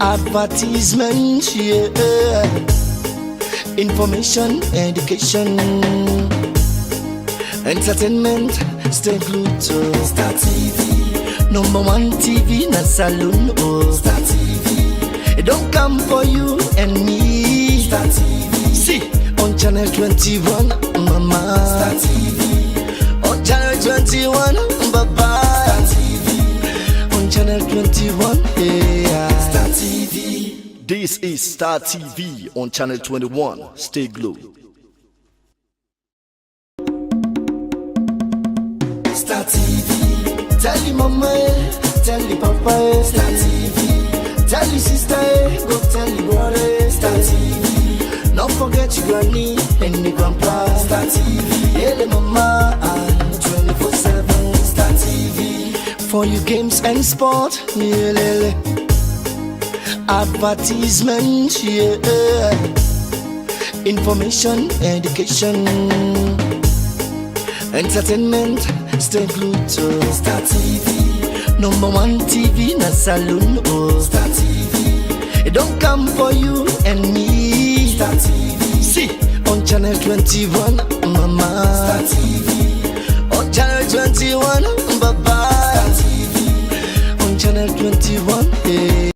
Advertisement, yeah. Information, education, entertainment, stay glued to Star TV. Number one TV na saloon, oh. Star TV. It don't come for you and me. Star TV. See, on channel 21, mama. Star TV. On channel 21, baba. Star TV. On channel 21, yeah. Star TV. This is Star TV on channel 21. Stay glued. Star TV. Tell your mama, tell your papa. Star TV. Tell your sister, go tell your brother. Star TV. Don't forget your granny and your grandpa. Star TV. Yeah, the mama, 24/7. Star TV. For your games and sport, yeah, lele. Advertisement, yeah. Information, education, entertainment, stay glued to Star TV. Number one TV na saloon, oh. Star TV. It don't come for you and me. Star TV. See, on channel 21, mama. Star TV. On channel 21, baba. Star TV. On channel 21, yeah.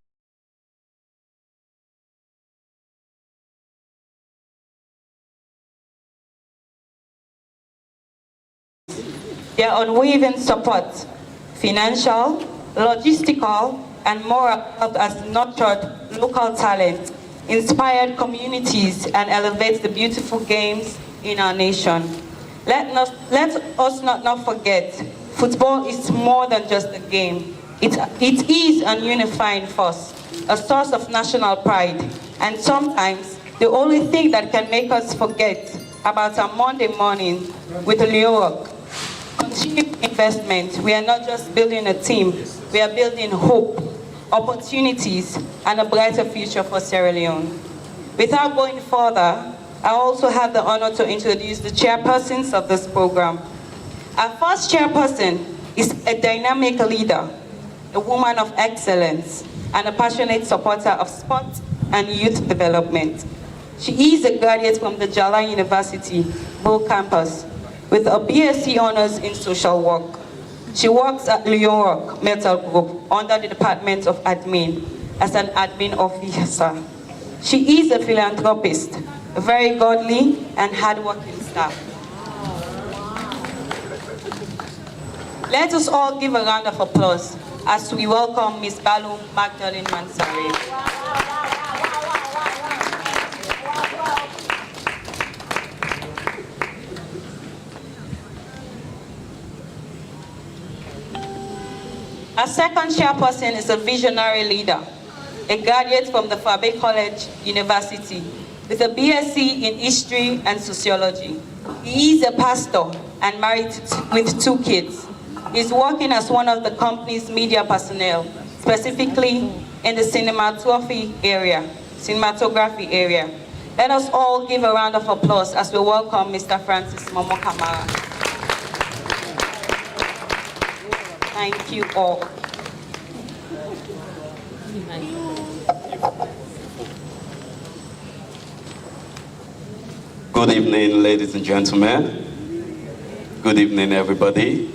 Their unwavering support, financial, logistical, and moral helped us nurture local talent, inspired communities, and elevate the beautiful games in our nation. Let us not forget, football is more than just a game. It is a unifying force, a source of national pride, and sometimes the only thing that can make us forget about our Monday morning with Leone. Continued investment. We are not just building a team, we are building hope, opportunities, and a brighter future for Sierra Leone. Without going further, I also have the honor to introduce the chairpersons of this program. Our first chairperson is a dynamic leader, a woman of excellence, and a passionate supporter of sport and youth development. She is a graduate from the Jala University, Bo campus, with a BSc honors in social work. She works at Leone Metal Group under the Department of Admin as an admin officer. She is a philanthropist, a very godly and hardworking staff. Let us all give a round of applause as we welcome Ms. Balu Magdalene Mansari. Our second chairperson is a visionary leader, a graduate from the Fabe College University with a BSc in History and Sociology. He is a pastor and married with 2 kids. He's working as one of the company's media personnel, specifically in the cinematography area. Let us all give a round of applause as we welcome Mr. Francis Momo Kamara. Thank you all. Good evening, ladies and gentlemen. Good evening, everybody.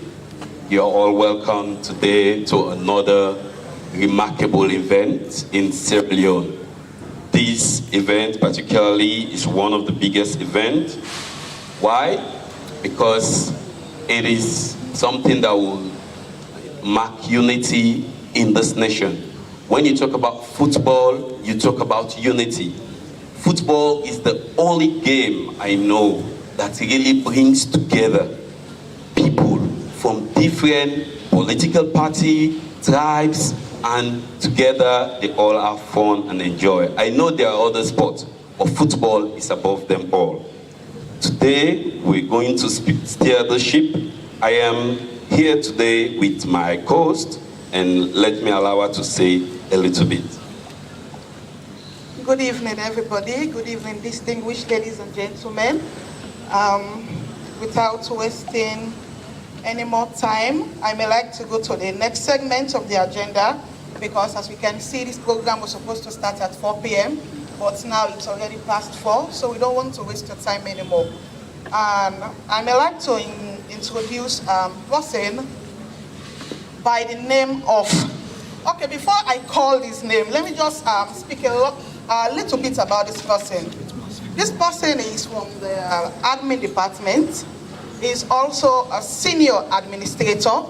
You're all welcome today to another remarkable event in Sierra Leone. This event particularly is one of the biggest events. Why? Because it is something that will mark unity in this nation. When you talk about football, you talk about unity. Football is the only game I know that really brings together people from different political parties, tribes, and together they all have fun and enjoy. I know there are other sports, but football is above them all. Today, we're going to steer the ship. I am here today with my co-host, and let me allow her to say a little bit. Good evening, everybody. Good evening, distinguished ladies and gentlemen. Without wasting any more time, I may like to go to the next segment of the agenda because as we can see, this program was supposed to start at 4 p.m., but now it's already past 4, so we don't want to waste your time anymore. And I'd like to introduce a person by the name of, okay, before I call his name, let me just speak a little bit about this person. This person is from the admin department. He's also a senior administrator,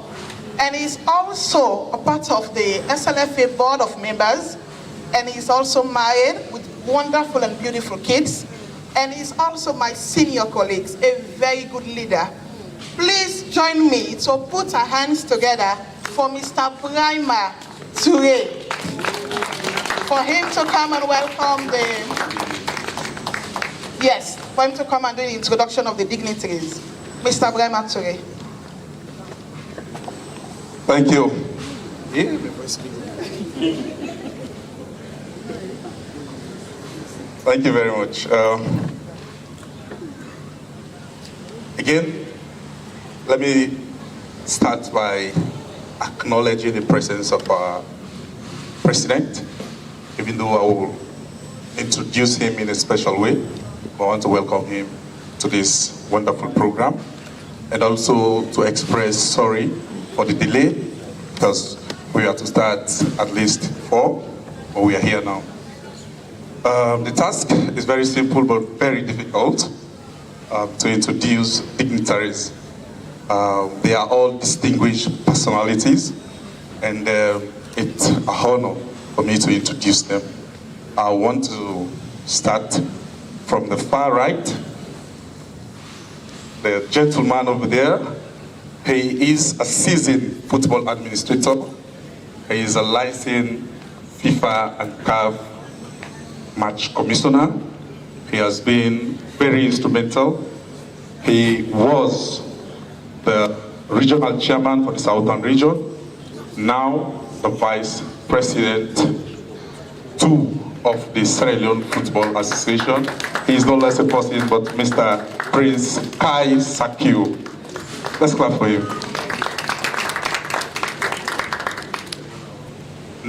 and he's also a part of the SLFA board of members, and he's also married with wonderful and beautiful kids, and he's also my senior colleague, a very good leader. Please join me to put our hands together for Mr. Brahima Toure, for him to come and welcome for him to come and do the introduction of the dignitaries. Mr. Brahima Toure. Thank you. Thank you very much. Again, let me start by acknowledging the presence of our president, even though I will introduce him in a special way. I want to welcome him to this wonderful program, and also to express sorry for the delay, because we had to start at least 4, but we are here now. The task is very simple but very difficult, to introduce dignitaries. They are all distinguished personalities, and it's an honor for me to introduce them. I want to start from the far right. The gentleman over there, he is a seasoned football administrator. He is a licensed FIFA and CAF match commissioner. He has been very instrumental. He was the regional chairman for the Southern region, now the vice president 2 of the Sierra Leone Football Association. He is no less a person but Mr. Prince Kai Sakio. Let's clap for him.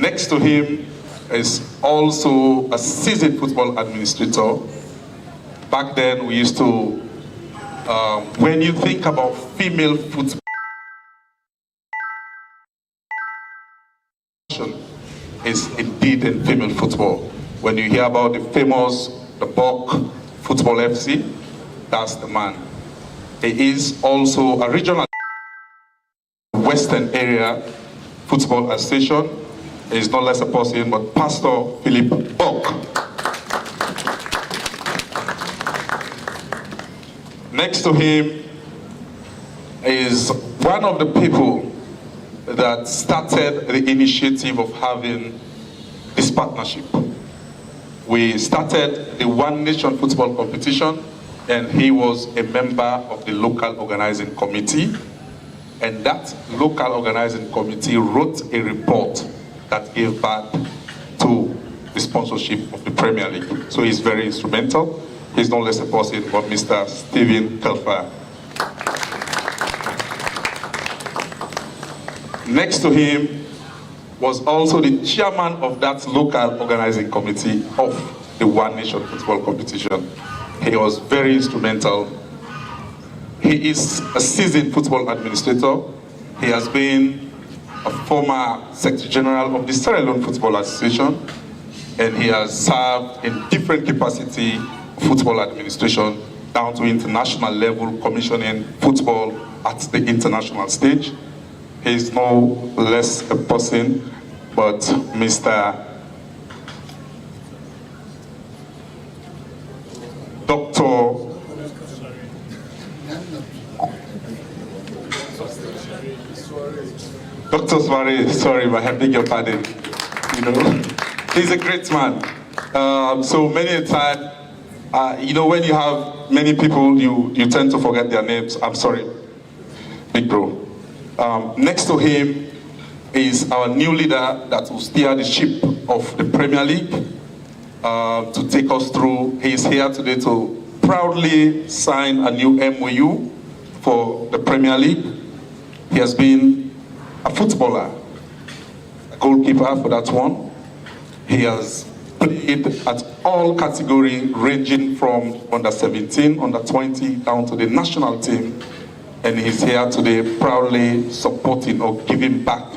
Next to him is also a seasoned football administrator. Back then we used to, when you think about female football, is indeed in female football. When you hear about the famous, the Buck Football FC, that's the man. He is also a regional Western Area Football Association. He is no less a person but Pastor Philip Buck. Next to him is one of the people that started the initiative of having this partnership. We started the One Nation football competition, and he was a member of the local organizing committee, and that local organizing committee wrote a report that gave birth to the sponsorship of the Premier League. So he's very instrumental. He's no less a person but Mr. Stephen Kelfer. Next to him was also the chairman of that local organizing committee of the One Nation football competition. He was very instrumental. He is a seasoned football administrator. He has been a former Secretary General of the Sierra Leone Football Association, and he has served in different capacity of football administration down to international level, commissioning football at the international stage. He is no less a person but Mr. Dr. Suarez, sorry, I beg your pardon. You know, he's a great man. So many a time, you know, when you have many people, you tend to forget their names. I'm sorry, big bro. Next to him is our new leader that will steer the ship of the Premier League to take us through. He is here today to proudly sign a new MoU for the Premier League. He has been a footballer, a goalkeeper for that one. He has played at all categories, ranging from under 17, under 20, down to the national team. And he's here today proudly supporting or giving back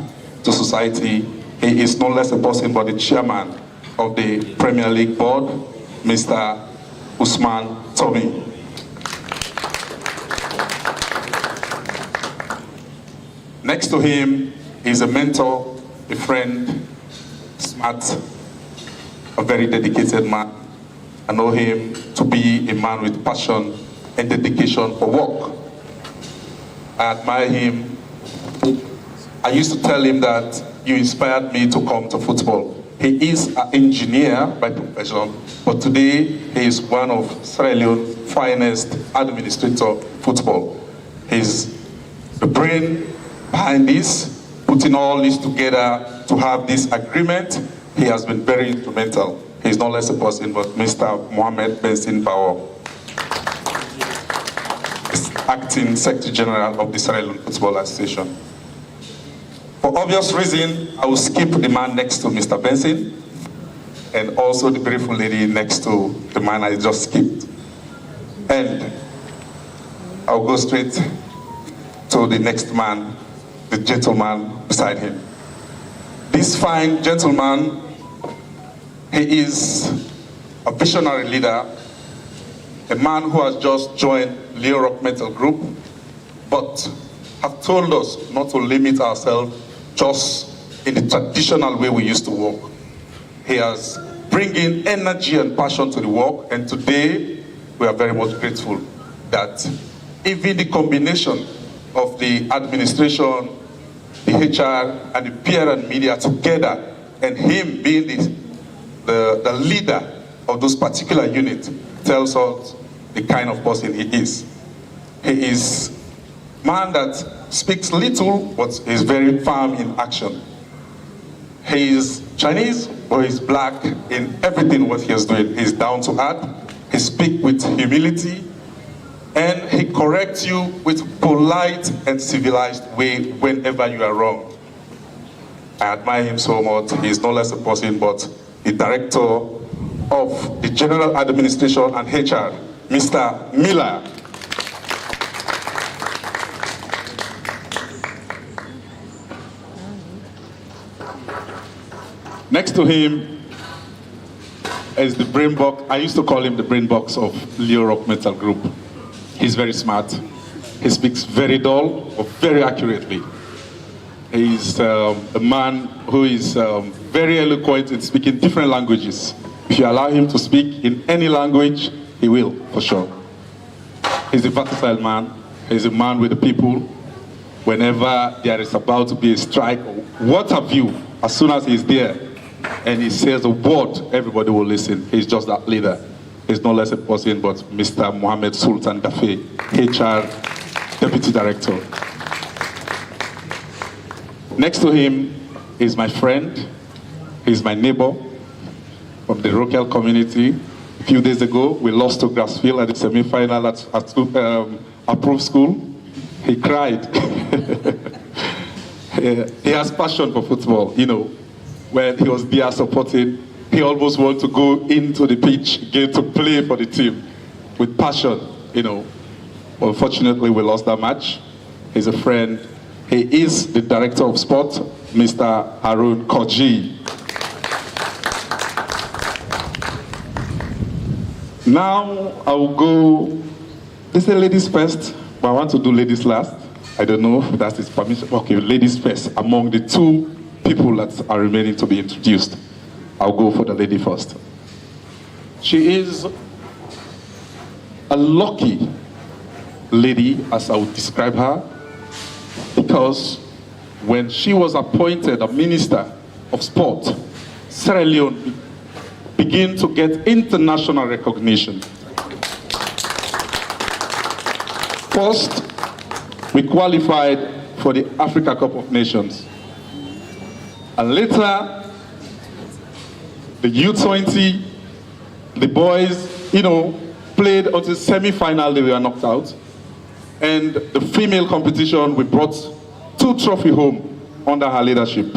to society. He is no less a person but the chairman of the Premier League board, Mr. Usman Tommy. Next to him is a mentor, a friend, smart, a very dedicated man. I know him to be a man with passion and dedication for work. I admire him. I used to tell him that you inspired me to come to football. He is an engineer by profession, but today he is one of Sierra Leone's finest administrators of football. He's the brain behind this, putting all this together to have this agreement. He has been very instrumental. He's no less a person but Mr. Mohammed Bensin Bao, Acting Secretary General of the Sierra Leone Football Association. For obvious reason, I will skip the man next to Mr. Benson and also the beautiful lady next to the man I just skipped. And I'll go straight to the next man, the gentleman beside him. This fine gentleman, he is a visionary leader, a man who has just joined Leone Metal Group, but have told us not to limit ourselves just in the traditional way we used to work. He has bringing energy and passion to the work, and today we are very much grateful that even the combination of the administration, the HR, and the PR and media together, and him being the leader of those particular units, tells us the kind of person he is. He is a man that speaks little, but is very firm in action. He is Chinese, but he's black in everything what he is doing. He's down to earth, he speaks with humility, and he corrects you with polite and civilized way whenever you are wrong. I admire him so much. He's no less a person, but the director of the General Administration and HR, Mr. Miller. Next to him is the brain box. I used to call him the brain box of Leone Metal Group. He's very smart. He speaks very dull, but very accurately. He's a man who is very eloquent in speaking different languages. If you allow him to speak in any language, he will, for sure. He's a versatile man. He's a man with the people. Whenever there is about to be a strike, or what have you, as soon as he's there and he says a word, everybody will listen. He's just that leader. He's no less a person but Mr. Mohammed Sultan Dafe, HR Deputy Director. Next to him is my friend. He's my neighbor from the local community. A few days ago, we lost to Grassfield at the semi-final at Approved School. He cried. He has passion for football. You know, when he was there supporting, he almost wanted to go into the pitch again to play for the team with passion, you know. Unfortunately, we lost that match. He's a friend. He is the director of sport, Mr. Harun Koji. Now I will go, they say ladies first, but I want to do ladies last. I don't know if that is permission. Okay, ladies first, among the two people that are remaining to be introduced. I'll go for the lady first. She is a lucky lady, as I would describe her, because when she was appointed a minister of sport, Sierra Leone began to get international recognition. First, we qualified for the Africa Cup of Nations. And later, the U20, the boys, you know, played until semi-final, they were knocked out. And the female competition, we brought 2 trophies home under her leadership.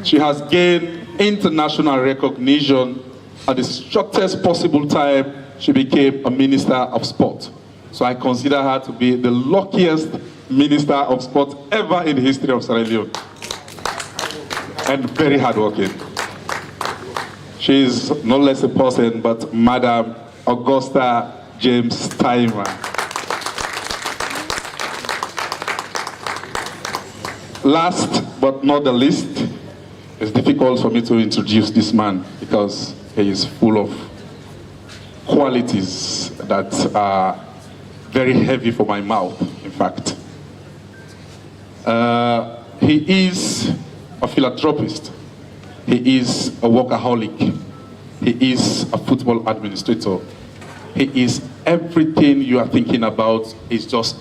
She has gained international recognition at the shortest possible time she became a Minister of Sport. So I consider her to be the luckiest Minister of Sport ever in the history of Sierra Leone. And very hardworking. She is no less a person but Madam Augusta James Timer. Last but not the least, it's difficult for me to introduce this man because he is full of qualities that are very heavy for my mouth, in fact. He is a philanthropist. He is a workaholic. He is a football administrator. He is everything you are thinking about. Is just,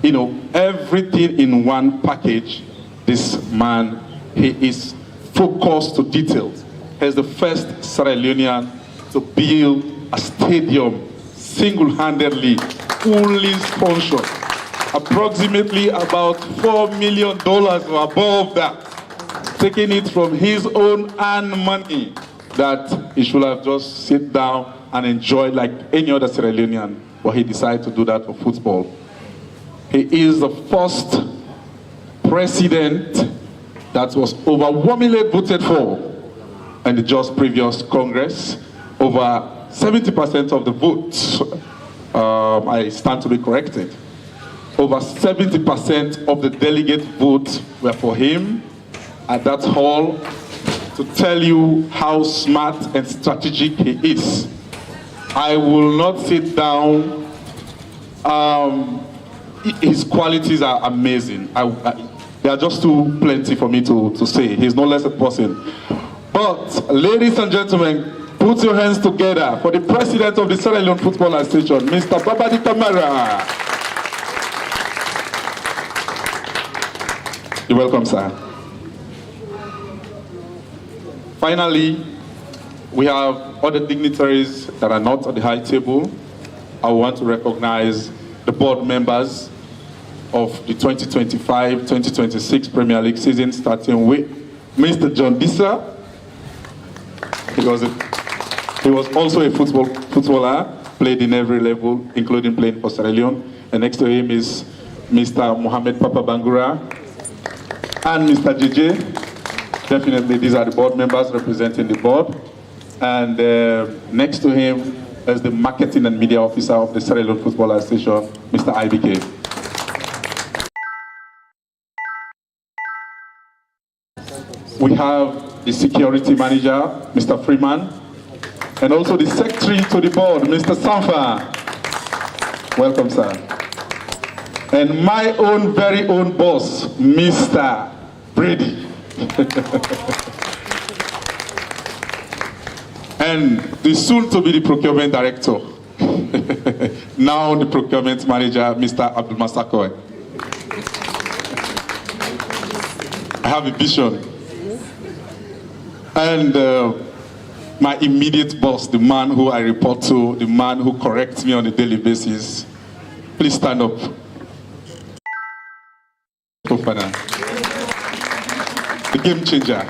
you know, everything in one package. This man, he is focused to details. He's the first Sierra Leonean to build a stadium single-handedly, fully sponsored. Approximately about $4 million or above that. Taking it from his own earned money that he should have just sit down and enjoy like any other Sierra Leonean, but he decided to do that for football. He is the first president that was overwhelmingly voted for in the just previous Congress. Over 70% of the votes, I stand to be corrected. Over 70% of the delegate votes were for him at that hall, to tell you how smart and strategic he is. I will not sit down. His qualities are amazing. There are just too plenty for me to say. He's no less a person. But, ladies and gentlemen, put your hands together for the president of the Sierra Leone Football Association, Mr. Babadi Kamara. You're welcome, sir. Finally, we have other dignitaries that are not at the high table. I want to recognize the board members of the 2025-2026 Premier League season, starting with Mr. John Dissa. He was also a footballer, played in every level, including playing for Sierra Leone. And next to him is Mr. Mohamed Papa Bangura and Mr. JJ. Definitely, these are the board members representing the board. And next to him is the marketing and media officer of the Sierra Leone Football Association, Mr. IBK. We have the security manager, Mr. Freeman, and also the secretary to the board, Mr. Sanfa. Welcome, sir. And my own very own boss, Mr. Brady. And the soon-to-be the procurement director, now the procurement manager, Mr. Abdul Masakoy. I have a vision. And my immediate boss, the man who I report to, the man who corrects me on a daily basis, please stand up. The game changer.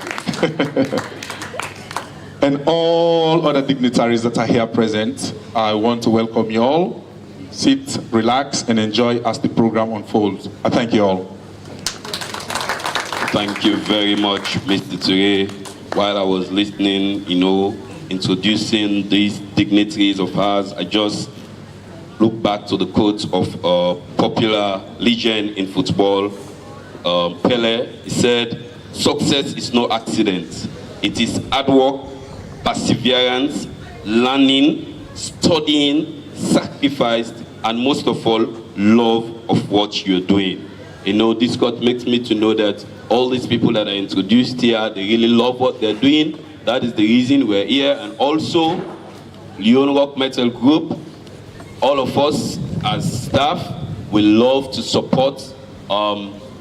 And all other dignitaries that are here present, I want to welcome you all. Sit, relax, and enjoy as the program unfolds. I thank you all. Thank you very much, Mr. Ture. While I was listening, introducing these dignitaries of ours, I just look back to the quote of a popular legend in football, Pele. He said, "Success is no accident. It is hard work, perseverance, learning, studying, sacrifice, and most of all, love of what you're doing." This God makes me to know that all these people that are introduced here, they really love what they're doing. That is the reason we're here. And also, Leone Rock Metal Group, all of us as staff, we love to support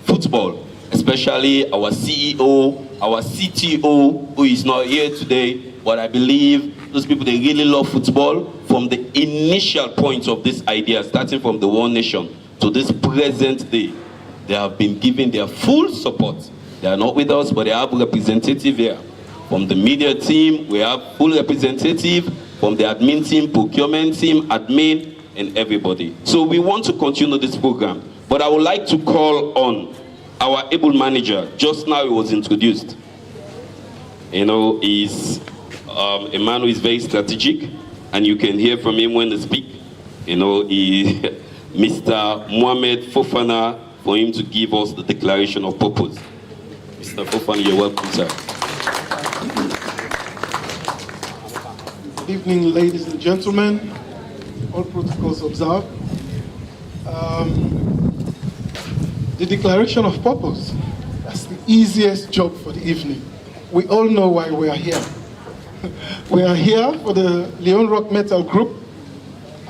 football, especially our CEO, our CTO, who is not here today. But I believe those people, they really love football from the initial point of this idea, starting from the One Nation to this present day. They have been given their full support. They are not with us, but they have representative here. From the media team, we have full representative. From the admin team, procurement team, admin, and everybody. So we want to continue this program. But I would like to call on our able manager. Just now he was introduced. You know, he's a man who is very strategic, and you can hear from him when they speak. You know, Mr. Mohamed Fofana, for him to give us the declaration of purpose. Mr. Fofana, you're welcome, sir. Good evening, ladies and gentlemen. All protocols observed. The declaration of purpose, that's the easiest job for the evening. We all know why we are here. We are here for the Leone Rock Metal Group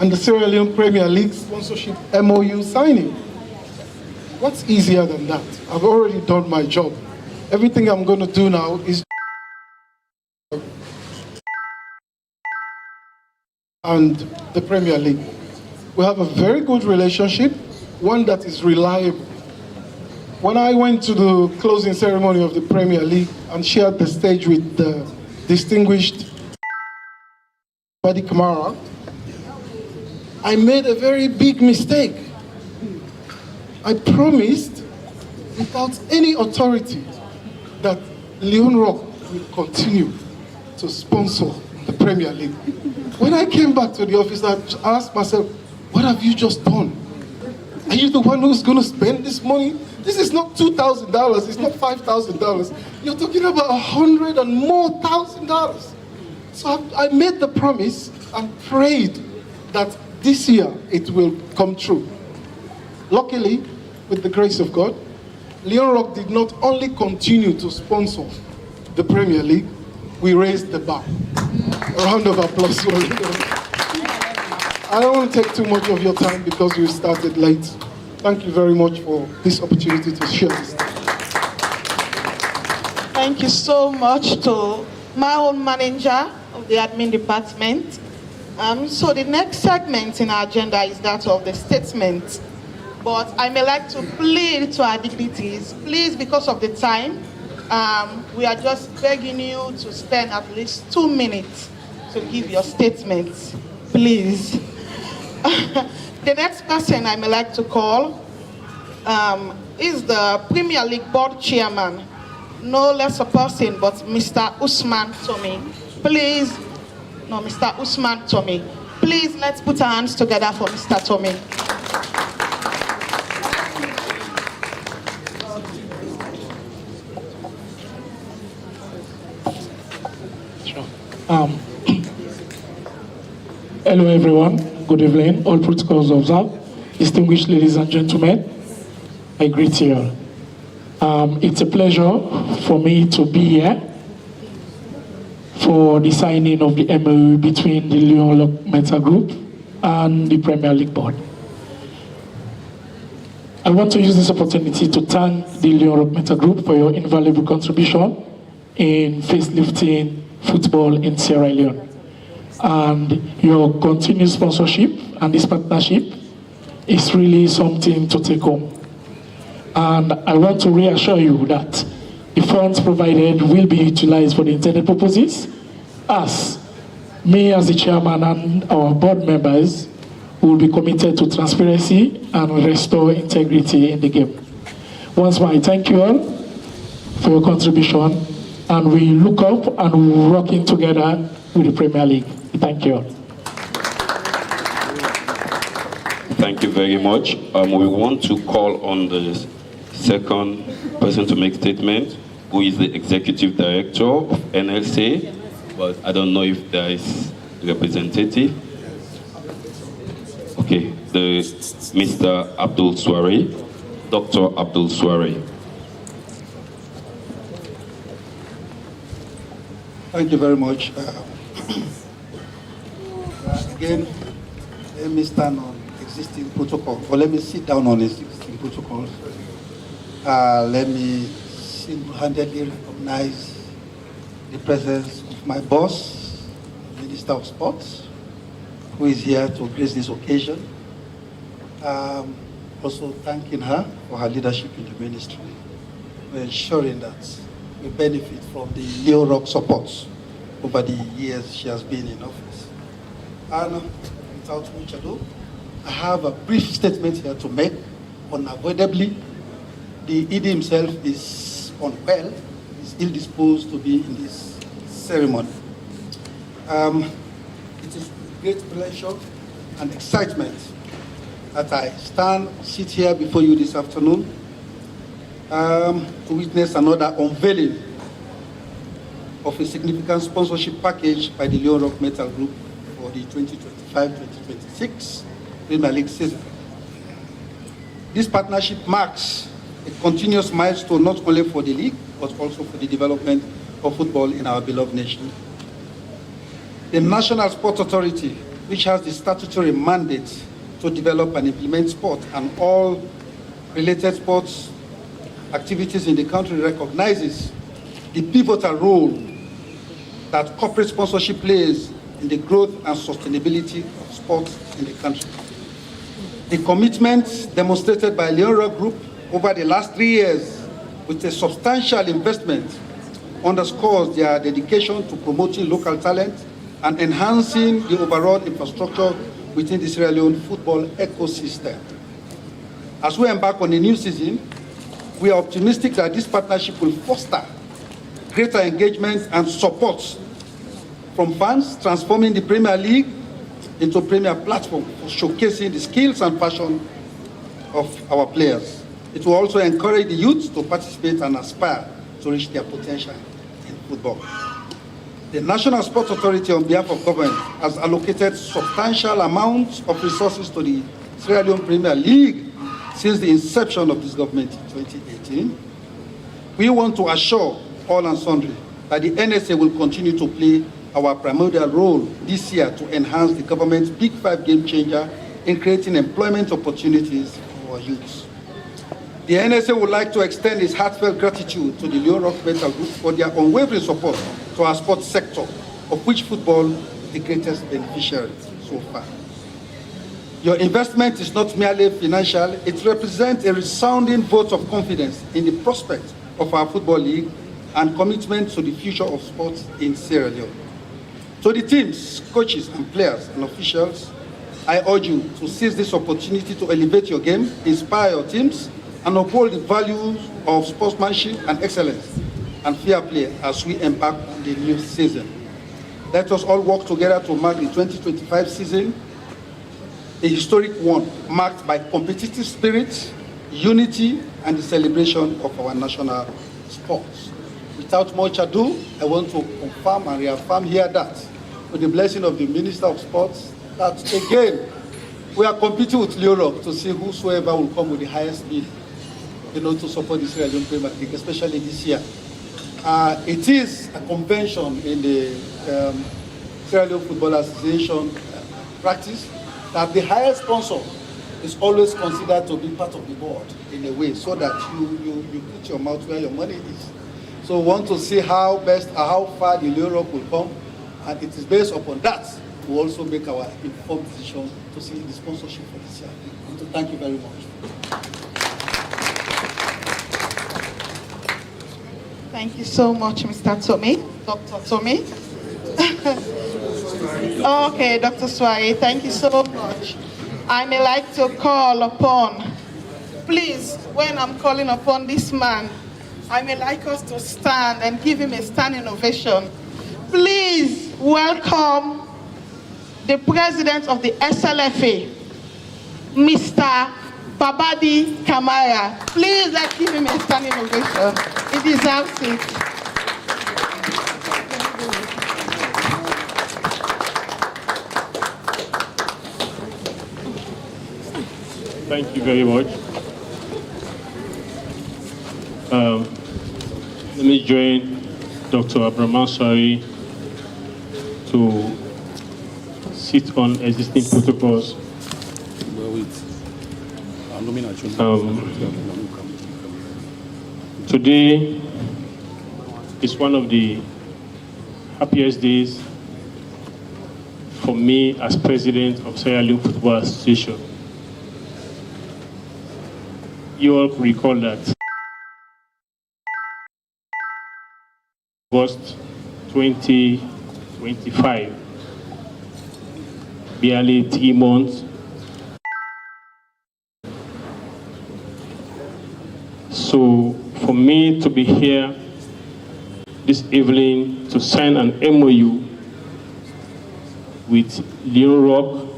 and the Sierra Leone Premier League sponsorship MoU signing. What's easier than that? I've already done my job. Everything I'm going to do now is and the Premier League. We have a very good relationship, one that is reliable. When I went to the closing ceremony of the Premier League and shared the stage with the distinguished Buddy Kamara, I made a very big mistake. I promised, without any authority, that Leone Rock will continue to sponsor the Premier League. When I came back to the office, I asked myself, what have you just done? Are you the one who's going to spend this money? This is not $2,000, it's not $5,000. You're talking about $100,000 and more. So I made the promise and prayed that this year it will come true. Luckily, with the grace of God, Leone Rock did not only continue to sponsor the Premier League, we raised the bar. A round of applause for Leone. I don't want to take too much of your time because we started late. Thank you very much for this opportunity to share this. Thank you so much to my own manager of the admin department. So the next segment in our agenda is that of the statement. But I may like to plead to our dignitaries, please, because of the time, we are just begging you to spend at least 2 minutes to give your statements, please. The next person I may like to call is the Premier League Board Chairman, no less a person but Mr. Usman Tommy. Please, no, Mr. Usman Tommy. Please, let's put our hands together for Mr. Tommy. Hello everyone, good evening, all protocols observed. Distinguished ladies and gentlemen, I greet you all. It's a pleasure for me to be here for the signing of the MoU between the Leone Rock Metal Group and the Premier League Board. I want to use this opportunity to thank the Leone Rock Metal Group for your invaluable contribution in facelifting football in Sierra Leone. And your continued sponsorship and this partnership is really something to take home. And I want to reassure you that the funds provided will be utilized for the intended purposes, as me as the chairman and our board members will be committed to transparency and restore integrity in the game. Once more, I thank you all for your contribution, and we look up and we're working together with the Premier League. Thank you. Thank you very much. We want to call on the second person to make statement, who is the Executive Director of NLC, but I don't know if there is a representative. Okay, Mr. Abdul Swari, Dr. Abdul Swari. Thank you very much. Again, let me stand on existing protocol, or let me sit down on existing protocols. Let me single-handedly recognize the presence of my boss, Minister of Sports, who is here to grace this occasion. Also thanking her for her leadership in the ministry. ensuring that we benefit from the Leo Rock support over the years she has been in office. And without much ado, I have a brief statement here to make. Unavoidably, the ED himself is unwell, is ill-disposed to be in this ceremony. It is with great pleasure and excitement that I sit here before you this afternoon to witness another unveiling of a significant sponsorship package by the Leone Rock Metal Group for the 2025-2026 Premier League season. This partnership marks a continuous milestone not only for the league, but also for the development of football in our beloved nation. The National Sport Authority, which has the statutory mandate to develop and implement sport and all related sports activities in the country, recognizes the pivotal role that corporate sponsorship plays in the growth and sustainability of sports in the country. The commitment demonstrated by Leone Rock Group over the last 3 years with a substantial investment underscores their dedication to promoting local talent and enhancing the overall infrastructure within the Sierra Leone football ecosystem. As we embark on a new season, we are optimistic that this partnership will foster greater engagement and support from fans, transforming the Premier League into a premier platform for showcasing the skills and passion of our players. It will also encourage the youth to participate and aspire to reach their potential in football. The National Sports Authority, on behalf of government, has allocated substantial amounts of resources to the Sierra Leone Premier League since the inception of this government in 2018. We want to assure all and sundry that the NSA will continue to play our primordial role this year to enhance the government's Big Five game changer in creating employment opportunities for our youths. The NSA would like to extend its heartfelt gratitude to the Leone Rock Metal Group for their unwavering support to our sports sector, of which football is the greatest beneficiary so far. Your investment is not merely financial, it represents a resounding vote of confidence in the prospect of our football league and commitment to the future of sports in Sierra Leone. To the teams, coaches, and players and officials, I urge you to seize this opportunity to elevate your game, inspire your teams, and uphold the values of sportsmanship and excellence and fair play as we embark on the new season. Let us all work together to mark the 2025 season, a historic one marked by competitive spirit, unity, and the celebration of our national sports. Without much ado, I want to confirm and reaffirm here that, with the blessing of the Minister of Sports, that again, we are competing with Leone Rock to see whosoever will come with the highest bid, to support the Sierra Leone Premier League, especially this year. It is a convention in the Sierra Leone Football Association practice that the highest sponsor is always considered to be part of the board in a way, so that you put your mouth where your money is. So we want to see how far the Leone Rock will come, and it is based upon that we also make our informed decision to see the sponsorship for this year. I want to thank you very much. Thank you so much, Mr. Tommy, Dr. Tommy. Okay, Dr. Swai, thank you so much. I may like to call upon, please, when I'm calling upon this man, I may like us to stand and give him a standing ovation. Please welcome the president of the SLFA, Mr. Babadi Kamara. Please let's give him a standing ovation. He deserves it. Thank you very much. Let me join Dr. Abramansari to sit on existing protocols. Today is one of the happiest days for me as president of Sierra Leone Football Association. You all recall that August 2025. Barely 3 months. So for me to be here this evening to sign an MoU with Leone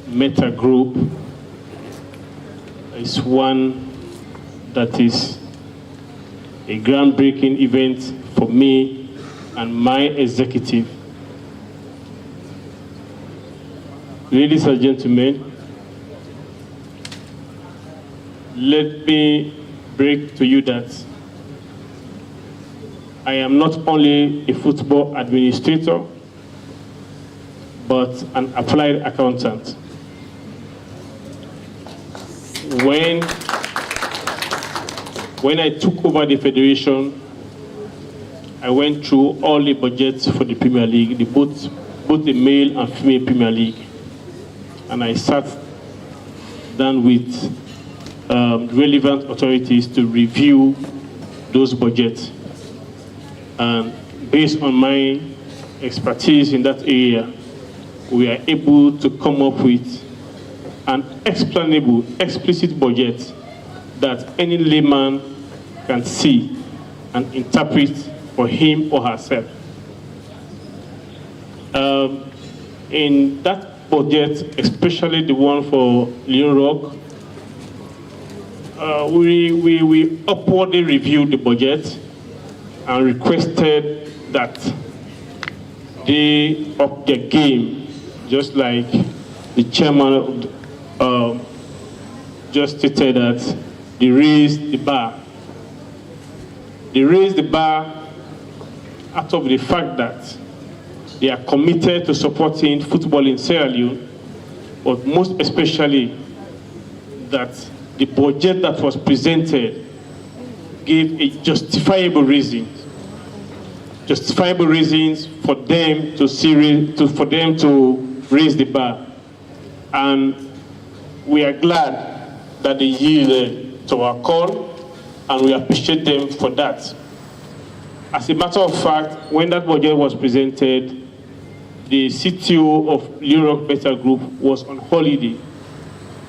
Meta Group is one that is a groundbreaking event for me and my executive. Ladies and gentlemen, let me break to you that I am not only a football administrator, but an applied accountant. When I took over the federation, I went through all the budgets for the Premier League, both the male and female Premier League. And I sat down with relevant authorities to review those budgets. And based on my expertise in that area, we are able to come up with an explainable, explicit budget that any layman can see and interpret for him or herself. In that budget, especially the one for Leone, we upwardly reviewed the budget and requested that they up their game, just like the chairman just stated that they raised the bar. They raised the bar out of the fact that they are committed to supporting football in Sierra Leone, but most especially that the budget that was presented gave a justifiable reasons for them to raise the bar. And we are glad that they yielded to our call, and we appreciate them for that. As a matter of fact, when that budget was presented, the CTO of Leone Meta Group was on holiday,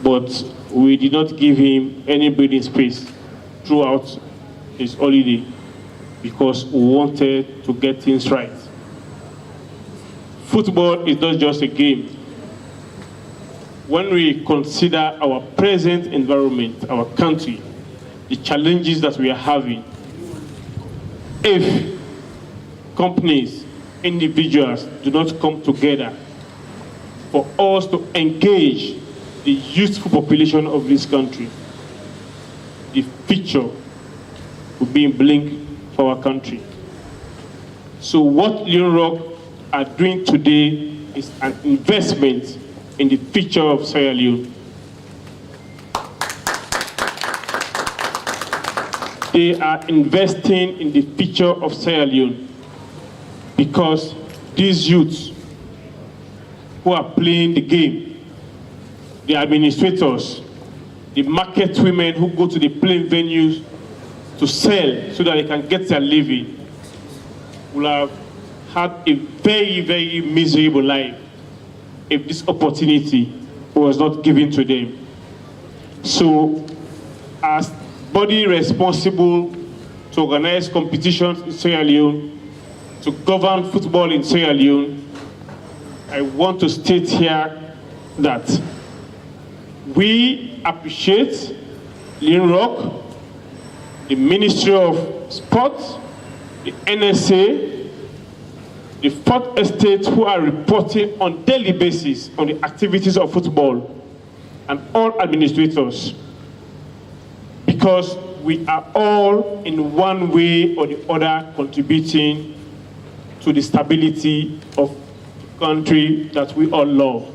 but we did not give him any breathing space throughout his holiday because we wanted to get things right. Football is not just a game. When we consider our present environment, our country, the challenges that we are having, if companies, individuals do not come together for us to engage the youthful population of this country, the future will be in blink for our country. So what Leone are doing today is an investment in the future of Sierra Leone. They are investing in the future of Sierra Leone because these youths who are playing the game, the administrators, the market women who go to the playing venues to sell so that they can get their living, will have had a very, very miserable life if this opportunity was not given to them. So, as body responsible to organize competitions in Sierra Leone, to govern football in Sierra Leone, I want to state here that we appreciate Leone, the Ministry of Sport, the NSA, the Fourth Estate, who are reporting on daily basis on the activities of football, and all administrators, because we are all in one way or the other contributing to the stability of the country that we all love.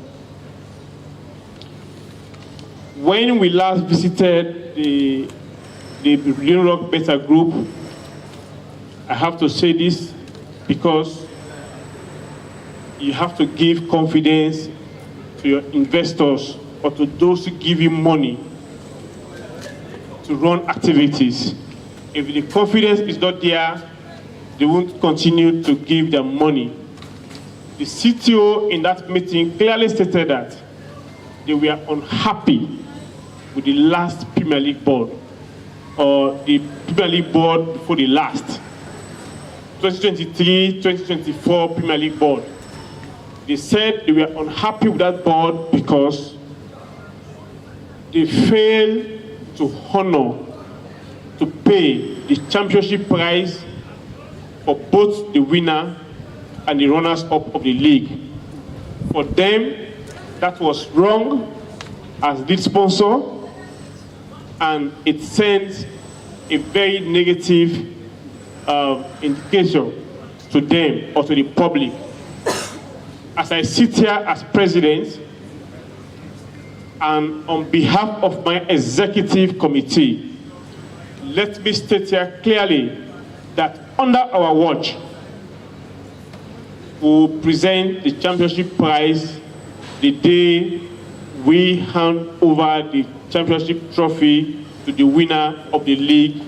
When we last visited the Leone Meta Group, I have to say this because you have to give confidence to your investors or to those who give you money to run activities. If the confidence is not there, they won't continue to give them money. The CTO in that meeting clearly stated that they were unhappy with the last Premier League board, or the Premier League board before the last, 2023-2024 Premier League board. They said they were unhappy with that board because they failed to honor, to pay the championship prize for both the winner and the runners-up of the league. For them, that was wrong as lead sponsor, and it sends a very negative indication to them or to the public. As I sit here as president, and on behalf of my executive committee, let me state here clearly that under our watch, we will present the championship prize the day we hand over the championship trophy to the winner of the league,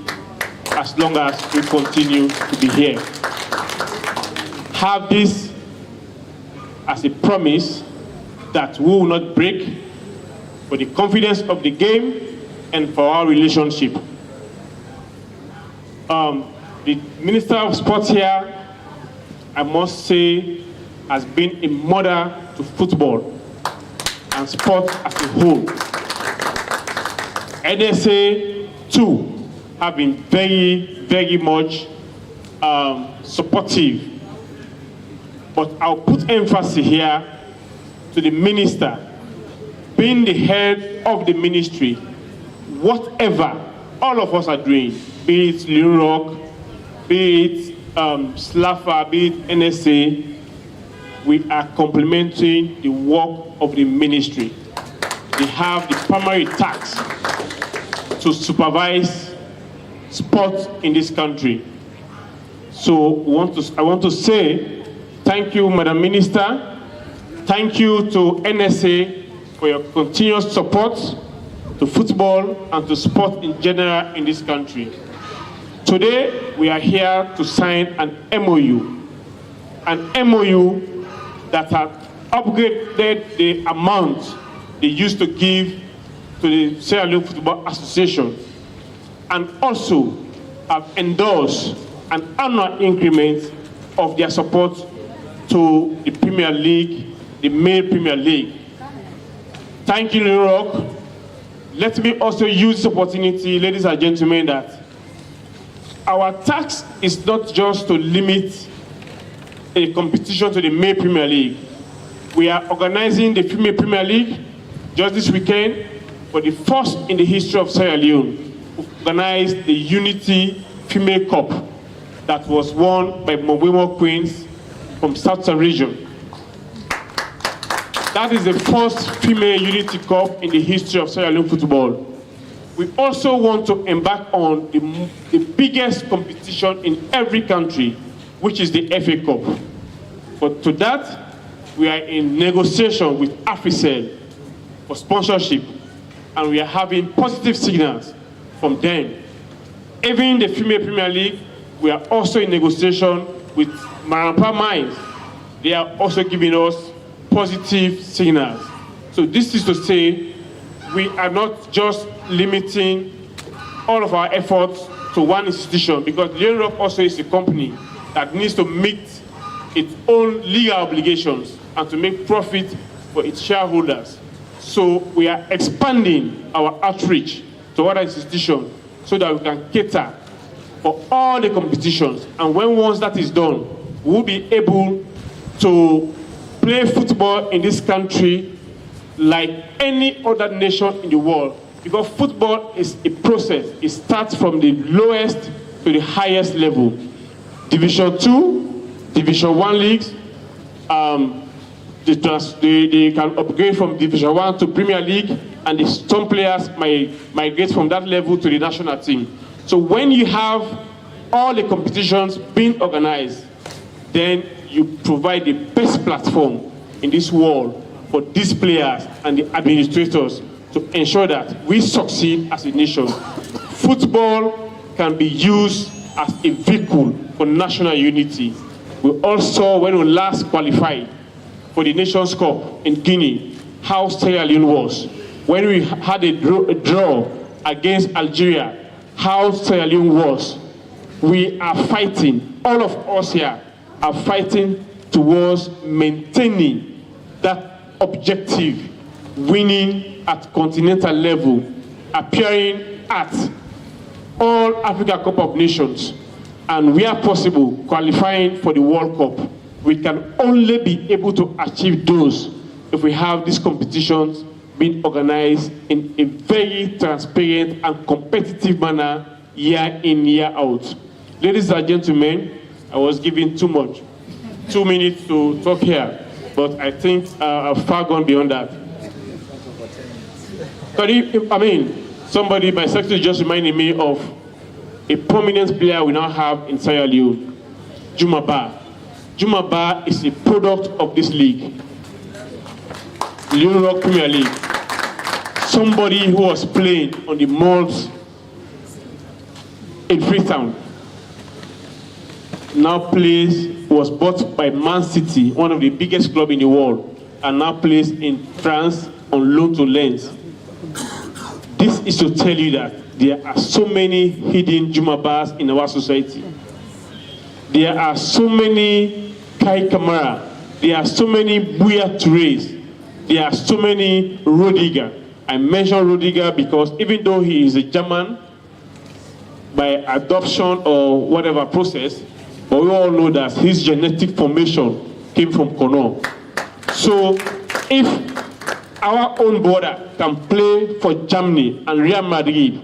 as long as we continue to be here. Have this as a promise that we will not break for the confidence of the game and for our relationship. The Minister of Sports here, I must say, has been a mother to football and sport as a whole. NSA, too, have been very, very much supportive. But I'll put emphasis here to the minister, being the head of the ministry. Whatever all of us are doing, be it Leone, be it SLAFA, be it NSA, we are complementing the work of the ministry. They have the primary task to supervise sports in this country. So I want to say thank you, Madam Minister. Thank you to NSA for your continuous support to football and to sport in general in this country. Today, we are here to sign an MoU that has upgraded the amount they used to give to the Sierra Leone Football Association, and also have endorsed an annual increment of their support to the Premier League, the male Premier League. Thank you, Leone. Let me also use this opportunity, ladies and gentlemen, that our task is not just to limit a competition to the male Premier League. We are organizing the female Premier League just this weekend, for the first in the history of Sierra Leone. We organized the Unity Female Cup that was won by MoU Queens from Southern region. That is the first female Unity Cup in the history of Sierra Leone football. We also want to embark on the biggest competition in every country, which is the FA Cup. But to that, we are in negotiation with AFRICEL for sponsorship, and we are having positive signals from them. Even in the Female Premier League, we are also in negotiation with Marampa Mines. They are also giving us positive signals. So this is to say, we are not just limiting all of our efforts to one institution, because Leone also is a company that needs to meet its own legal obligations and to make profit for its shareholders. So we are expanding our outreach to other institutions so that we can cater for all the competitions. And once that is done, we'll be able to play football in this country like any other nation in the world. Because football is a process. It starts from the lowest to the highest level. Division 2, Division 1 leagues, they can upgrade from Division 1 to Premier League, and some players migrate from that level to the national team. So when you have all the competitions being organized, then you provide the best platform in this world for these players and the administrators to ensure that we succeed as a nation. Football can be used as a vehicle for national unity. We also, when we last qualified for the Nations Cup in Guinea, how Sierra Leone was. When we had a draw against Algeria, how Sierra Leone was. We are fighting, all of us here are fighting towards maintaining that objective, winning at continental level, appearing at all Africa Cup of Nations, and where possible, qualifying for the World Cup. We can only be able to achieve those if we have these competitions being organized in a very transparent and competitive manner year in, year out. Ladies and gentlemen, I was given too much. 2 minutes to talk here, but I think I've far gone beyond that. Somebody, my secretary just reminded me of a prominent player we now have in Sierra Leone, Juma Ba. Juma Ba is a product of this league, Leone Rock Premier League. Somebody who was playing on the malls in Freetown now was bought by Man City, one of the biggest clubs in the world, and now plays in France on loan to Lens. This is to tell you that there are so many hidden Juma Bas in our society. There are so many Kai Kamara. There are so many Buya Tourés. There are so many Rodiger. I mention Rodiger because even though he is a German by adoption or whatever process, but we all know that his genetic formation came from Kono. So if our own brother can play for Germany and Real Madrid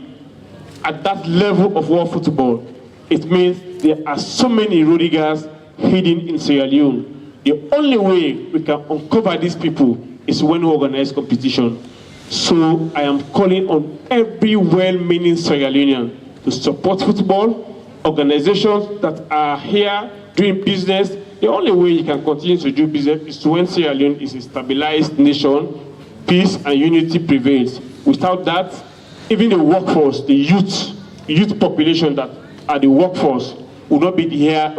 at that level of world football, it means there are so many Rodigers hidden in Sierra Leone. The only way we can uncover these people is when we organize competition. So I am calling on every well-meaning Sierra Leonean to support football, organizations that are here doing business. The only way you can continue to do business is when Sierra Leone is a stabilized nation, peace and unity prevails. Without that, even the workforce, the youth population that are the workforce will not be there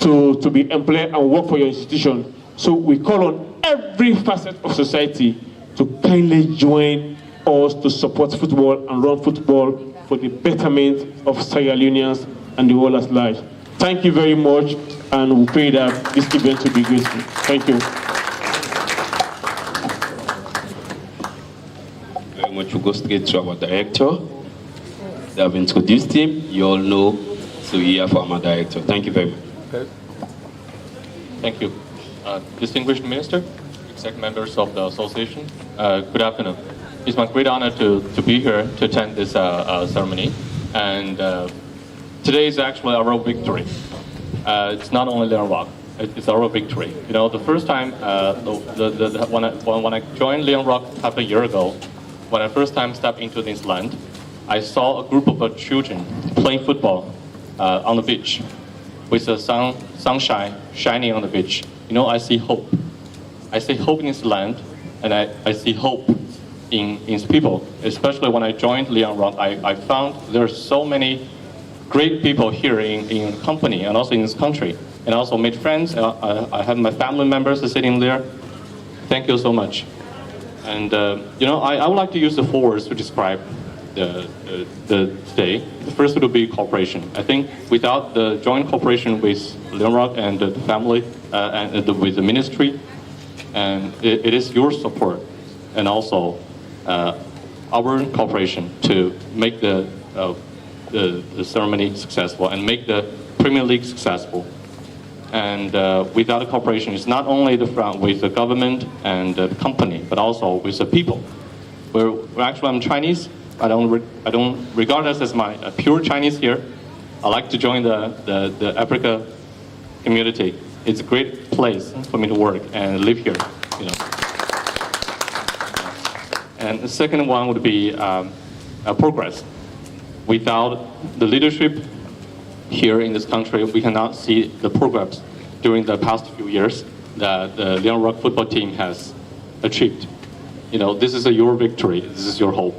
to be employed and work for your institution. So we call on every facet of society to kindly join us to support football and run football for the betterment of Sierra Leoneans and the world at large. Thank you very much, and we pray that this event will be graceful. Thank you. Very much. We'll go straight to our director. They have introduced him. You all know, so here for our director. Thank you very much. Okay. Thank you. Distinguished Minister, executive members of the association, good afternoon. It's my great honor to be here to attend this ceremony. And today is actually our victory. It's not only Leone Rock, it's our victory. You know, the first time, when I joined Leone Rock half a year ago, when I first time stepped into this land, I saw a group of children playing football on the beach with the sunshine shining on the beach. You know, I see hope. I see hope in this land, and I see hope in its people. Especially when I joined Leone Rock, I found there are so many great people here in the company and also in this country, and also made friends. I have my family members sitting there. Thank you so much. And you know, I would like to use the 4 words to describe the day. The first would be cooperation. I think without the joint cooperation with Leone Rock and the family and with the ministry, and it is your support and also our cooperation to make the ceremony successful and make the Premier League successful. And without the cooperation, it's not only with the government and the company, but also with the people. Actually, I'm Chinese. I don't regard us as my pure Chinese here. I like to join the Africa community. It's a great place for me to work and live here. You know. And the second one would be progress. Without the leadership here in this country, we cannot see the progress during the past few years that the Leone Rock football team has achieved. You know, this is your victory. This is your hope.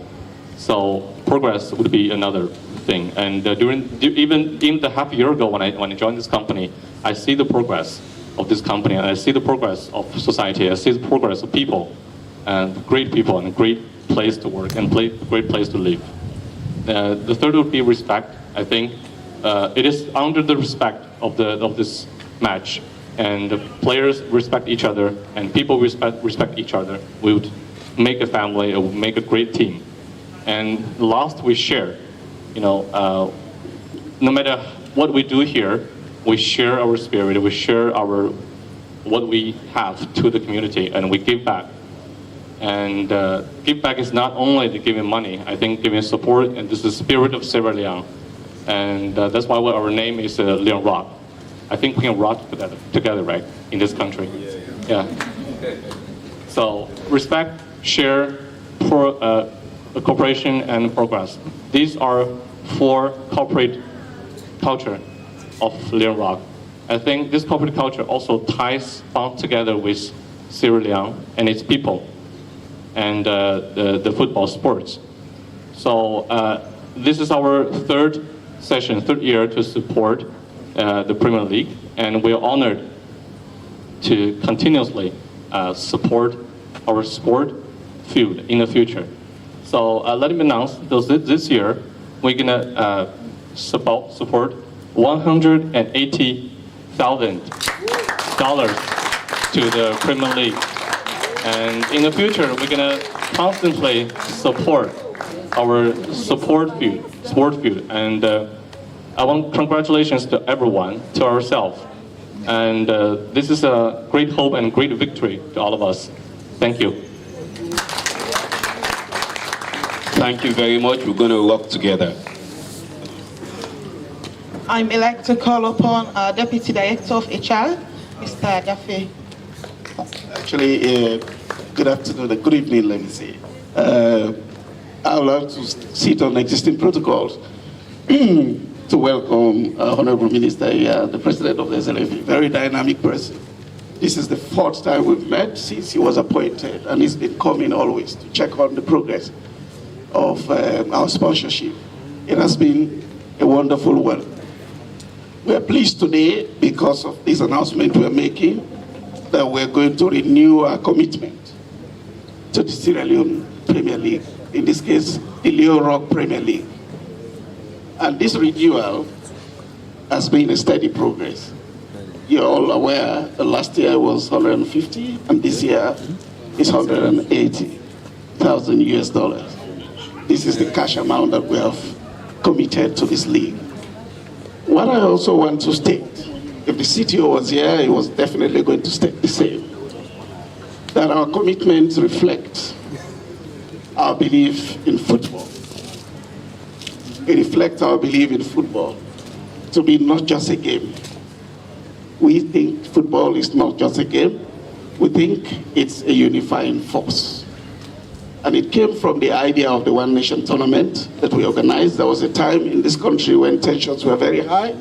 So progress would be another thing. And even the half year ago when I joined this company, I see the progress of this company, and I see the progress of society. I see the progress of people, and great people, and a great place to work, and great place to live. The third would be respect. I think it is under the respect of this match, and the players respect each other, and people respect each other. We would make a family, it would make a great team. And last, we share. No matter what we do here, we share our spirit, we share what we have to the community, and we give back. And give back is not only the giving money, I think giving support, and this is the spirit of Sierra Leone. And that's why our name is Leone Rock. I think we can rock together, right, in this country. Yeah. So respect, share, cooperation, and progress. These are 4 corporate culture of Leone Rock. I think this corporate culture also bound together with Sierra Leone and its people and the football sports. So this is our third year to support the Premier League, and we are honored to continuously support our sport field in the future. So let me announce that this year we're gonna support $180,000 to the Premier League, and in the future we're gonna constantly support our sport field. And I want congratulations to everyone, to ourselves, and this is a great hope and great victory to all of us. Thank you. Thank you very much. We're going to work together. I may like to call upon our Deputy Director of HR, Mr. Dafe. Actually, good afternoon, good evening, let me say. I would like to sit on existing protocols to welcome Honorable Minister here, the President of the SLF, very dynamic person. This is the 4th time we've met since he was appointed, and he's been coming always to check on the progress of our sponsorship. It has been a wonderful one. We are pleased today because of this announcement we are making that we're going to renew our commitment to the Sierra Leone Premier League, in this case, the Leone Rock Premier League. And this renewal has been a steady progress. You're all aware that last year was 150, and this year is 180,000 US dollars. This is the cash amount that we have committed to this league. What I also want to state, if the CTO was here, he was definitely going to state the same, that our commitment reflects our belief in football. It reflects our belief in football to be not just a game. We think football is not just a game. We think it's a unifying force. And it came from the idea of the One Nation tournament that we organized. There was a time in this country when tensions were very high,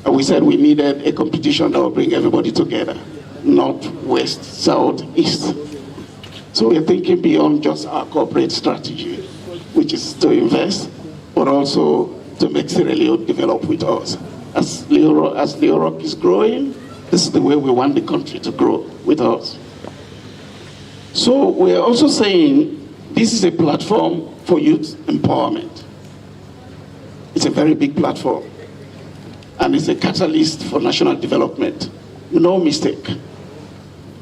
and we said we needed a competition that would bring everybody together, north, west, south, east. So we're thinking beyond just our corporate strategy, which is to invest, but also to make Sierra Leone develop with us. As Leone Rock is growing, this is the way we want the country to grow with us. So we're also saying this is a platform for youth empowerment. It's a very big platform, and it's a catalyst for national development. No mistake.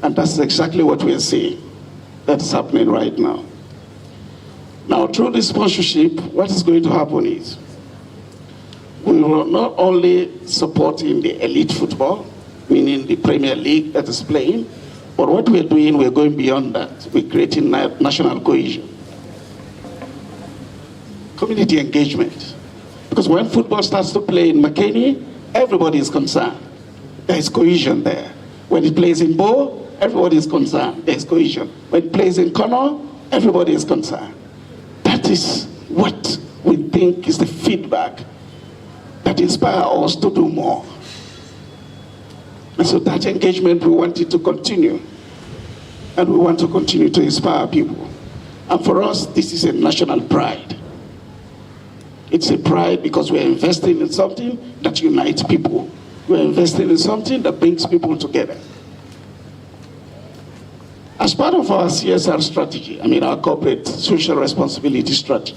And that's exactly what we are seeing that's happening right now. Now, through this sponsorship, what is going to happen is we will not only supporting the elite football, meaning the Premier League that is playing, but what we're doing, we're going beyond that. We're creating national cohesion, community engagement. Because when football starts to play in McKinney, everybody is concerned. There is cohesion there. When it plays in Bo, everybody is concerned. There is cohesion. When it plays in Connor, everybody is concerned. That is what we think is the feedback that inspires us to do more. And so that engagement, we want it to continue. And we want to continue to inspire people. And for us, this is a national pride. It's a pride because we're investing in something that unites people. We're investing in something that brings people together. As part of our CSR strategy, our corporate social responsibility strategy,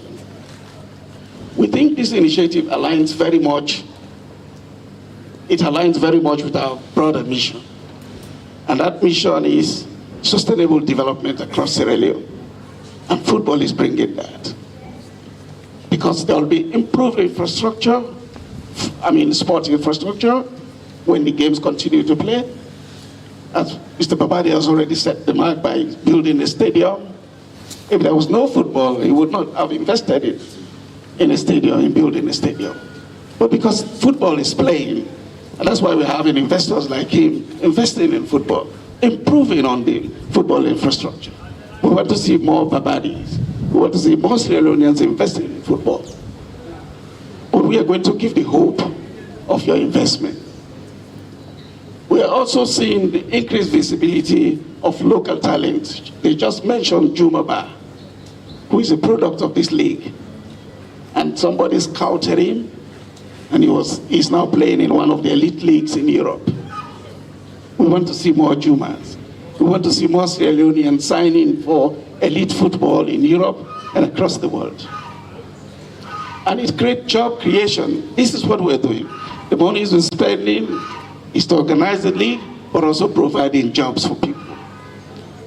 we think this initiative aligns very much with our broader mission. And that mission is sustainable development across Sierra Leone. And football is bringing that. Because there will be improved infrastructure, sport infrastructure, when the games continue to play. As Mr. Babadi has already set the mark by building a stadium. If there was no football, he would not have invested in a stadium, in building a stadium. But because football is playing, and that's why we're having investors like him investing in football, improving on the football infrastructure. We want to see more Babadis. We want to see more Sierra Leoneans investing in football. But we are going to give the hope of your investment. We are also seeing the increased visibility of local talent. They just mentioned Jumaba, who is a product of this league. And somebody scouted him, and he's now playing in one of the elite leagues in Europe. We want to see more Jumas. We want to see more Sierra Leoneans signing for elite football in Europe and across the world. And it's great job creation. This is what we're doing. The money we're spending is to organize the league, but also providing jobs for people.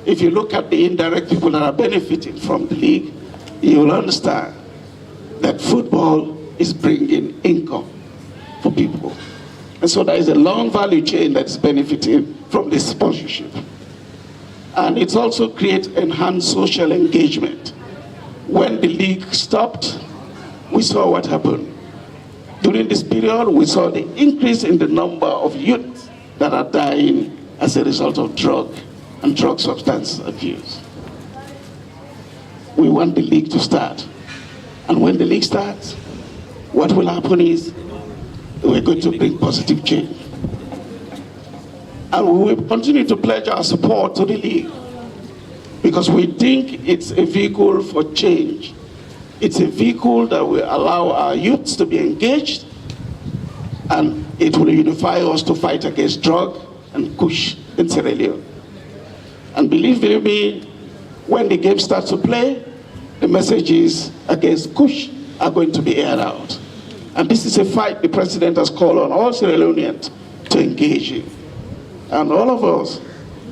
If you look at the indirect people that are benefiting from the league, you will understand that football is bringing income for people. And so there is a long value chain that's benefiting from this sponsorship. And it's also creates enhanced social engagement. When the league stopped, we saw what happened. During this period, we saw the increase in the number of youth that are dying as a result of drug and drug substance abuse. We want the league to start. And when the league starts, what will happen is we're going to bring positive change. And we will continue to pledge our support to the league because we think it's a vehicle for change. It's a vehicle that will allow our youths to be engaged, and it will unify us to fight against drug and kush in Sierra Leone. And believe me, when the game starts to play, the messages against kush are going to be aired out. And this is a fight the president has called on all Sierra Leoneans to engage in. And all of us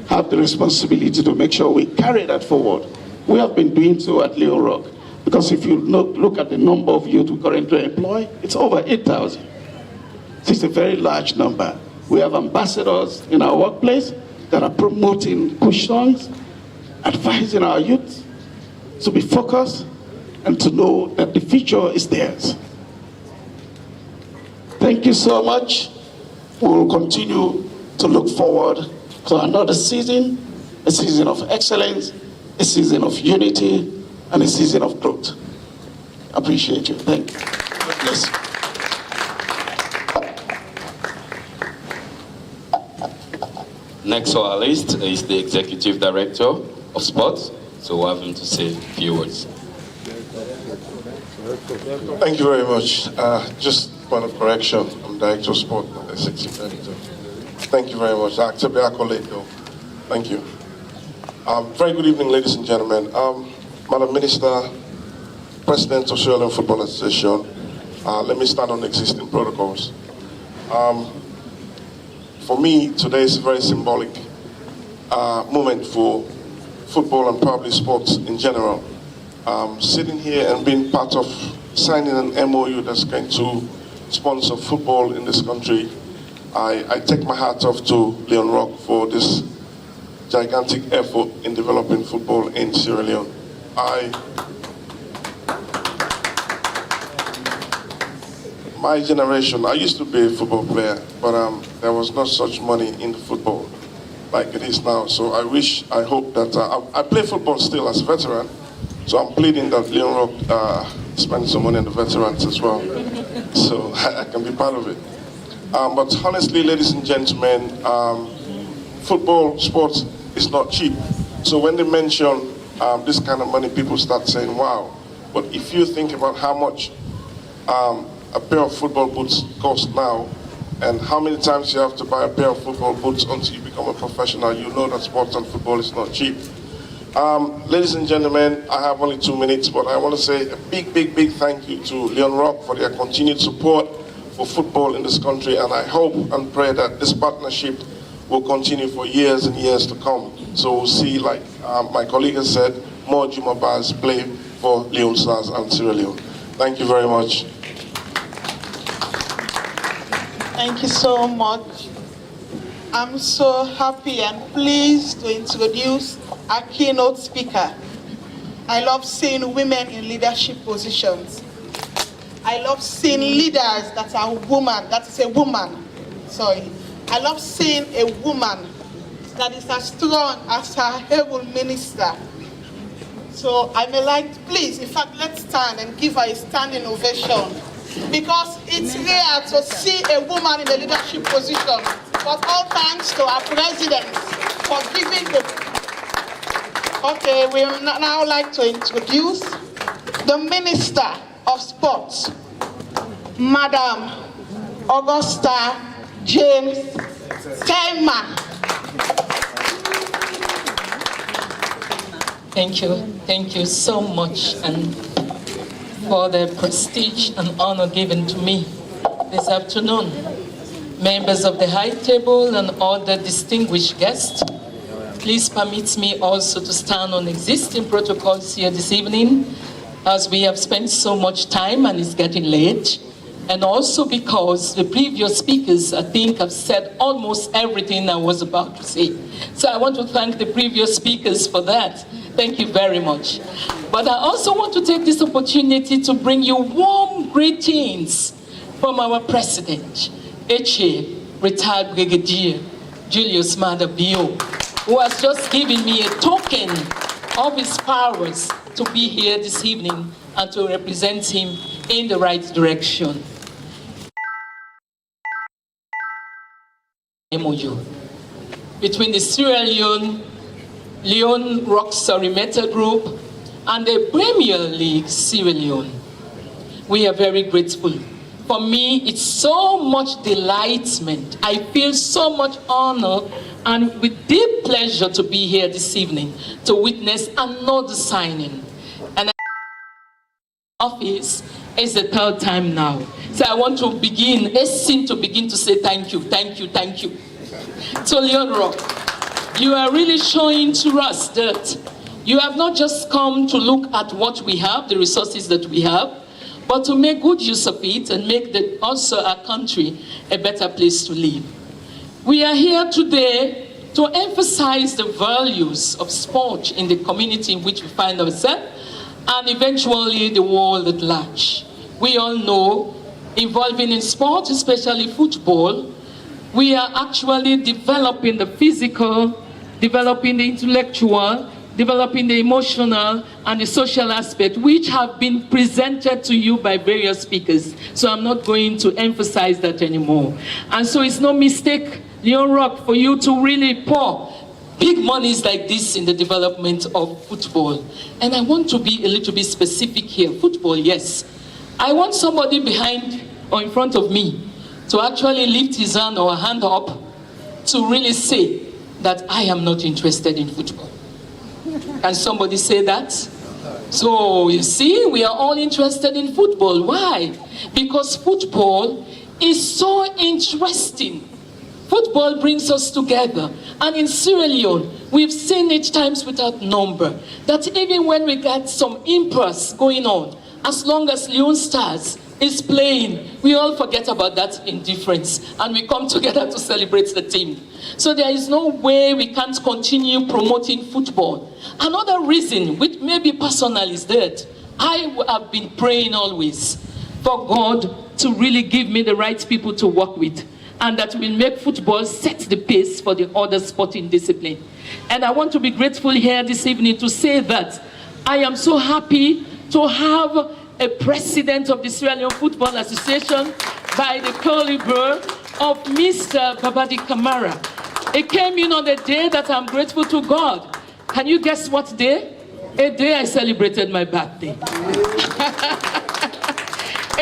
have the responsibility to make sure we carry that forward. We have been doing so at Leone Rock. Because if you look at the number of youth we currently employ, it's over 8,000. It's a very large number. We have ambassadors in our workplace that are promoting push songs, advising our youth to be focused and to know that the future is theirs. Thank you so much. We will continue to look forward to another season, a season of excellence, a season of unity, and a season of growth. Appreciate you. Thank you. God bless you. Next on our list is the Executive Director of Sports, so we'll have him to say a few words. Thank you very much. Just point of correction, I'm Director of Sport, not Executive Director. Thank you very much. I accept the accolade though. Thank you. Very good evening, ladies and gentlemen. Madam Minister, President of Sierra Leone Football Association, let me start on existing protocols. For me, today is a very symbolic moment for football and probably sports in general. Sitting here and being part of signing an MoU that's going to sponsor football in this country, I take my hat off to Leone Rock for this gigantic effort in developing football in Sierra Leone. My generation, I used to be a football player, but there was not such money in the football like it is now. So I hope that, I play football still as a veteran, so I'm pleading that Leone Rock spend some money on the veterans as well, so I can be part of it. But honestly, ladies and gentlemen, football, sports is not cheap. So when they mention this kind of money, people start saying, wow. But if you think about how much a pair of football boots cost now, and how many times you have to buy a pair of football boots until you become a professional. You know that sports and football is not cheap. Ladies and gentlemen, I have only 2 minutes, but I want to say a big, big, big thank you to Leone Rock for their continued support for football in this country, and I hope and pray that this partnership will continue for years and years to come. So we'll see, like my colleague has said, more Juma Bars play for Leone Stars and Sierra Leone. Thank you very much. Thank you so much. I'm so happy and pleased to introduce our keynote speaker. I love seeing women in leadership positions. I love seeing leaders that are women, that is a woman, sorry. I love seeing a woman that is as strong as her able minister. So I may like, please, in fact, let's stand and give her a standing ovation, because it's rare to see a woman in a leadership position. But all thanks to our president for giving the... Okay, we now like to introduce the Minister of Sports, Madam Augusta James Tema. Thank you so much, and for the prestige and honor given to me this afternoon. Members of the high table and other distinguished guests, please permit me also to stand on existing protocols here this evening, as we have spent so much time and it's getting late, and also because the previous speakers, I think, have said almost everything I was about to say. So I want to thank the previous speakers for that. Thank you very much. But I also want to take this opportunity to bring you warm greetings from our president, Eche, retired Brigadier Julius Maada Bio, who has just given me a token of his powers to be here this evening and to represent him in the right direction. MoU between the Sierra Leone Rock Metal Group and the Premier League Sierra Leone. We are very grateful. For me, it's so much delightment. I feel so much honor and with deep pleasure to be here this evening to witness another signing. And office is the third time now. So I want to begin to say thank you. So Leone Rock, you are really showing to us that you have not just come to look at what we have, the resources that we have, but to make good use of it and make also our country a better place to live. We are here today to emphasize the values of sport in the community in which we find ourselves, and eventually the world at large. We all know, involving in sport, especially football, we are actually developing the physical, developing the intellectual, developing the emotional and the social aspect, which have been presented to you by various speakers. So I'm not going to emphasize that anymore. And so it's no mistake, Leone Rock, for you to really pour big monies like this in the development of football. And I want to be a little bit specific here. Football, yes. I want somebody behind or in front of me to actually lift his hand or hand up to really say that I am not interested in football. Can somebody say that? So you see, we are all interested in football. Why? Because football is so interesting. Football brings us together. And in Sierra Leone, we've seen it times without number, that even when we got some impasse going on, as long as Leone Stars is playing, we all forget about that indifference and we come together to celebrate the team. So there is no way we can't continue promoting football. Another reason, which may be personal, is that I have been praying always for God to really give me the right people to work with, and that will make football set the pace for the other sporting discipline. And I want to be grateful here this evening to say that I am so happy to have a president of the Sierra Leone Football Association by the caliber of Mr. Babadi Kamara. It came in on the day that I'm grateful to God. Can you guess what day? A day I celebrated my birthday.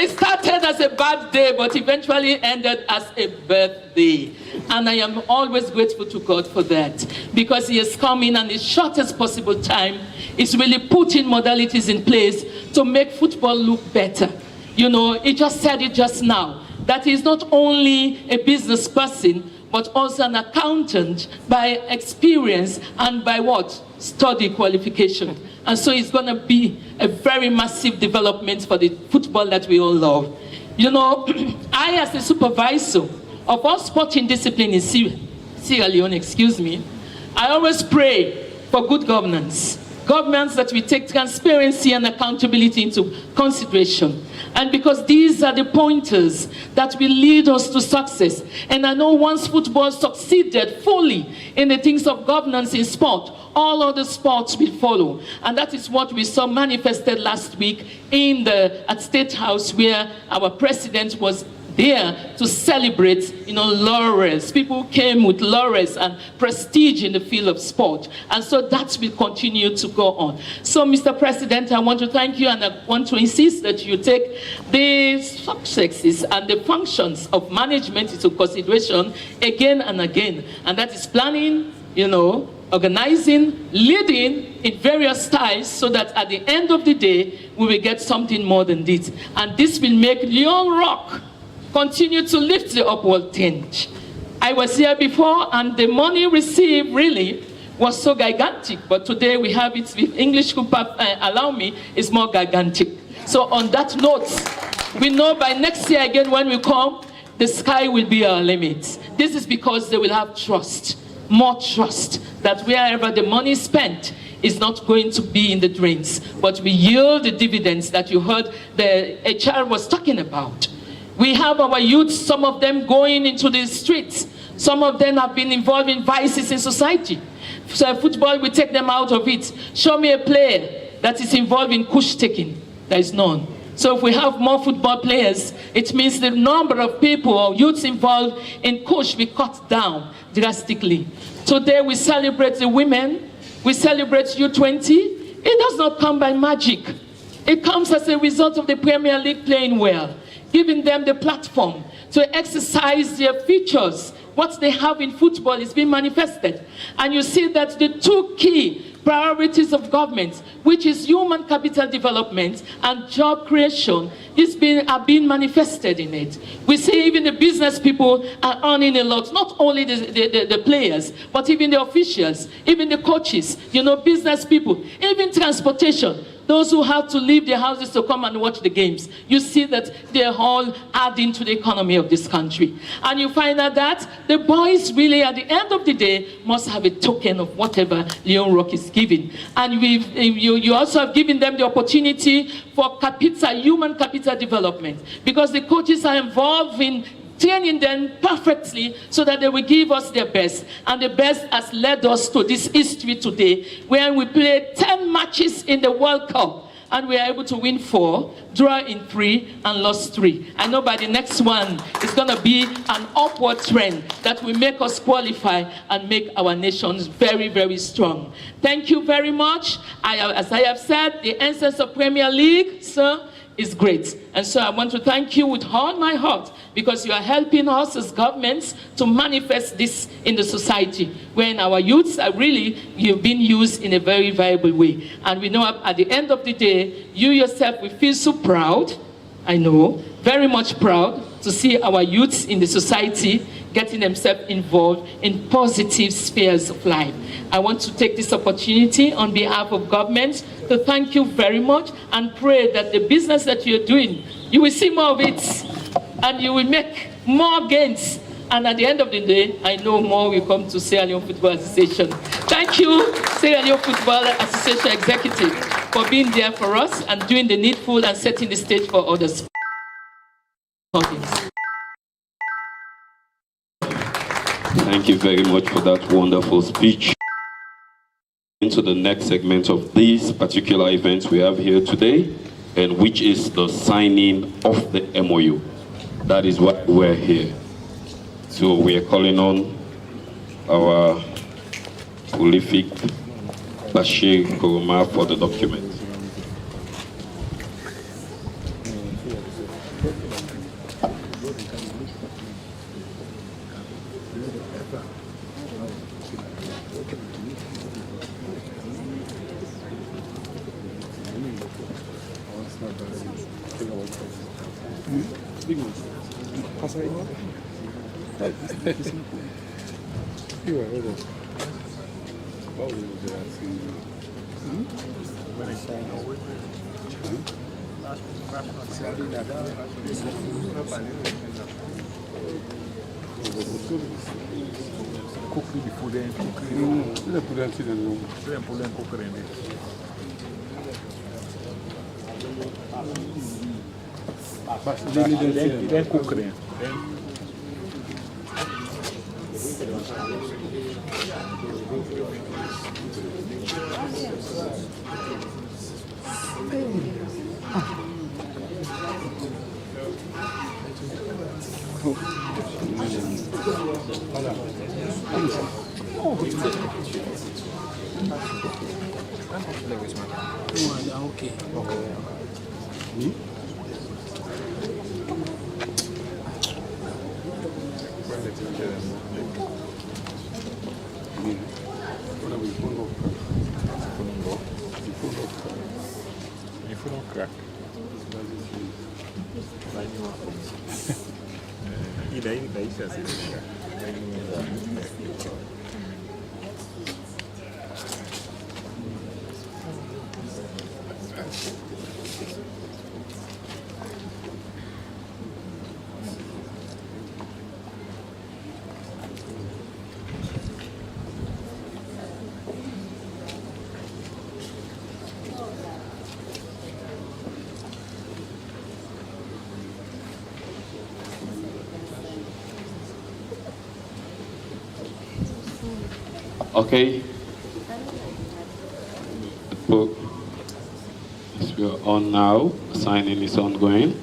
It started as a bad day, but eventually ended as a birthday. And I am always grateful to God for that, because He has come in and the shortest possible time is really putting modalities in place to make football look better. You know, he just said it just now, that he's not only a business person, but also an accountant by experience and by what? Study qualification. And so it's going to be a very massive development for the football that we all love. You know, I, as a supervisor of all sporting discipline in Sierra Leone, I always pray for good governance. Governments that we take transparency and accountability into consideration. And because these are the pointers that will lead us to success. And I know once football succeeded fully in the things of governance in sport, all other sports will follow. And that is what we saw manifested last week at State House, where our president was there to celebrate, you know, laurels. People came with laurels and prestige in the field of sport. And so that will continue to go on. So, Mr. President, I want to thank you, and I want to insist that you take the successes and the functions of management into consideration again and again. And that is planning, you know, organizing, leading in various styles, so that at the end of the day, we will get something more than this. And this will make Leone Rock continue to lift the upward tinge. I was here before, and the money received really was so gigantic, but today we have it, if English could allow me, it's more gigantic. So on that note, we know by next year again when we come, the sky will be our limit. This is because they will have trust, more trust, that wherever the money is spent is not going to be in the drains, but we yield the dividends that you heard the HR was talking about. We have our youth, some of them going into the streets. Some of them have been involved in vices in society. So football, we take them out of it. Show me a player that is involved in kush taking. There is none. So if we have more football players, it means the number of people or youths involved in kush will cut down drastically. Today we celebrate the women. We celebrate U20. It does not come by magic. It comes as a result of the Premier League playing well, giving them the platform to exercise their features. What they have in football is being manifested. And you see that the two key priorities of government, which is human capital development and job creation, are being manifested in it. We see even the business people are earning a lot, not only the players, but even the officials, even the coaches, you know, business people, even transportation. Those who have to leave their houses to come and watch the games, you see that they're all adding to the economy of this country. And you find out that the boys really, at the end of the day, must have a token of whatever Leone Rock is giving. And you also have given them the opportunity for human capital development, because the coaches are involved in training them perfectly so that they will give us their best. And the best has led us to this history today, where we played 10 matches in the World Cup, and we are able to win 4, draw in 3, and lost 3. I know by the next one, it's going to be an upward trend that will make us qualify and make our nations very, very strong. Thank you very much. As I have said, the essence of Premier League, sir, is great. And so I want to thank you with all my heart, because you are helping us as governments to manifest this in the society, when our youths are really being used in a very viable way. And we know at the end of the day, you yourself will feel so proud, I know, very much proud to see our youths in the society getting themselves involved in positive spheres of life. I want to take this opportunity on behalf of government to thank you very much, and pray that the business that you're doing, you will see more of it, and you will make more gains. And at the end of the day, I know more will come to Sierra Leone Football Association. Thank you, Sierra Leone Football Association Executive, for being there for us and doing the needful and setting the stage for others. Thank you very much for that wonderful speech. Into the next segment of this particular event we have here today, and which is the signing of the MoU. That is why we're here. So we are calling on our prolific Bashir Koroma for the document. Okay. The book is we are on now. Signing is ongoing.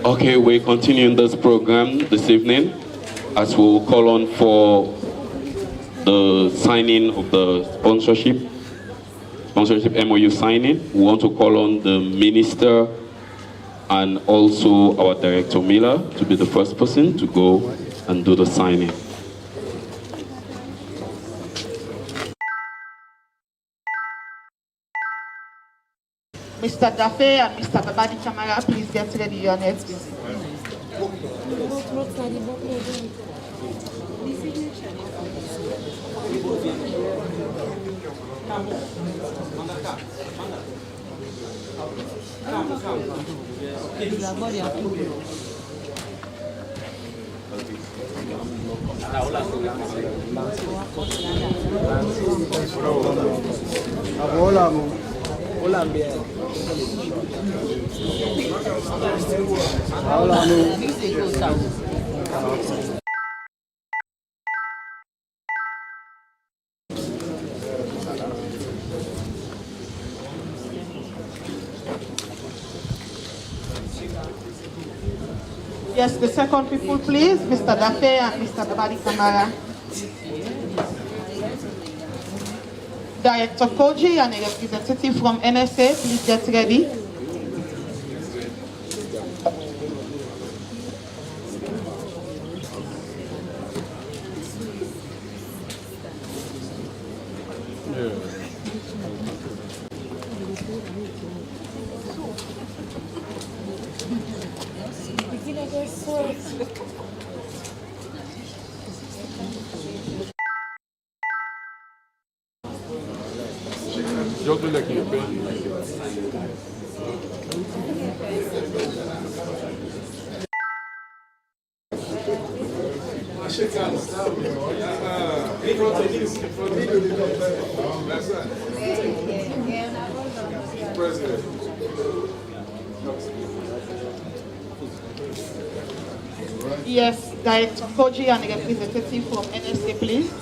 Okay, we're continuing this program this evening as we will call on for the signing of the sponsorship MoU signing. We want to call on the minister and also our director Miller to be the first person to go and do the signing. Mr. Dafe and Mr. Babadi Kamara, please get ready. Your next visit. Yes, the second people, please. Mr. Dafe and Mr. Babadi Kamara. Director Koji and a representative from NSA, please get ready. Yes, Director Koji and a representative from NSA, please.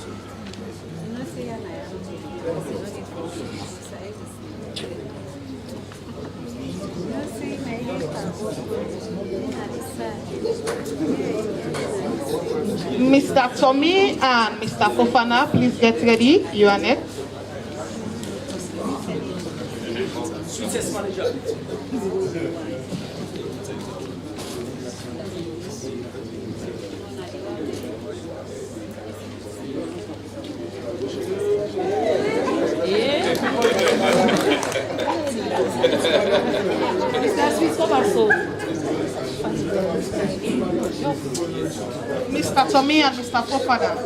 Mr. Tommy and Mr. Fofana, please get ready. You are next. Mr. Tommy and Mr. Fofana.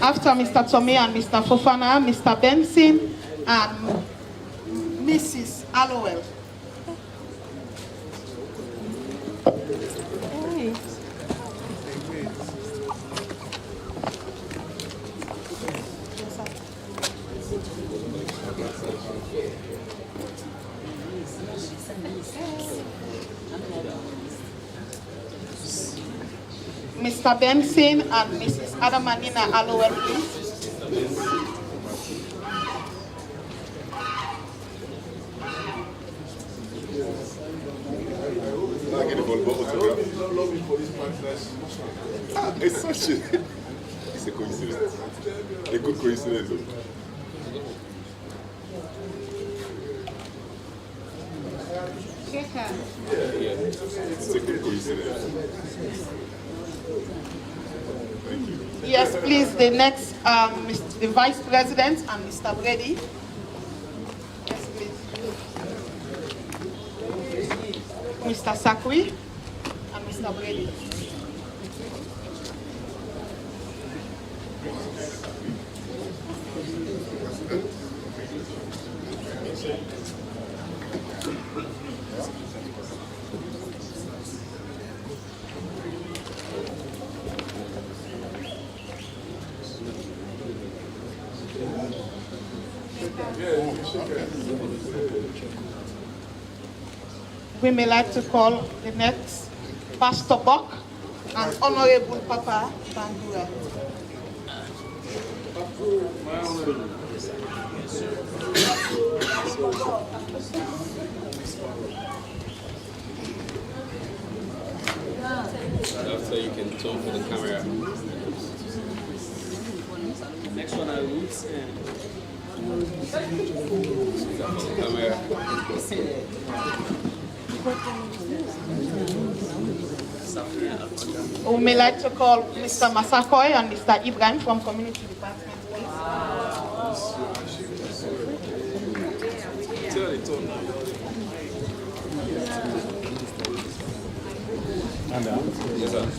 After Mr. Tommy and Mr. Fofana, Mr. Benson and Mrs. Allowell. Mr. Benson and Mrs. Adamanina Allowell, please. not lobbying for this party. It's such a... It's a coincidence. A good coincidence, though. Yeah. It's a good coincidence. Thank you. Yes, please, the next, the Vice President and Mr. Brady. Yes, please. Mr. Sakwi and Mr. Brady. We may like to call the next Pastor Buck and Honorable Papa Bandura. So you can talk for the camera. Next one I will Camera. We may like to call Mr. Masakoy and Mr. Ibrahim from Community Department. Yes, sir.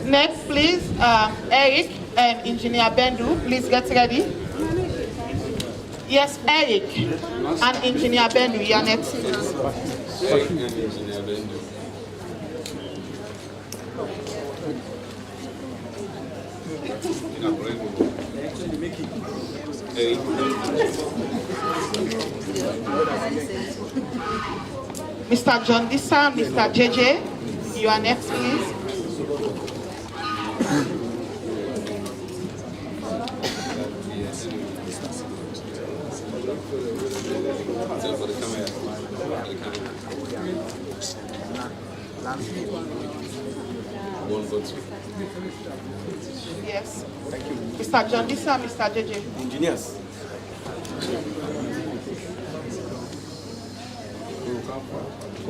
Next, please, Eric and Engineer Bendu, please get ready. Yes, Eric and Engineer Bendu, you are next. Eric and Engineer Bendu. Mr. John Dissa, Mr. JJ, you are next, please. For the camera. One, go two. Yes. Thank you. Mr. John Dissa, Mr. JJ. Engineers.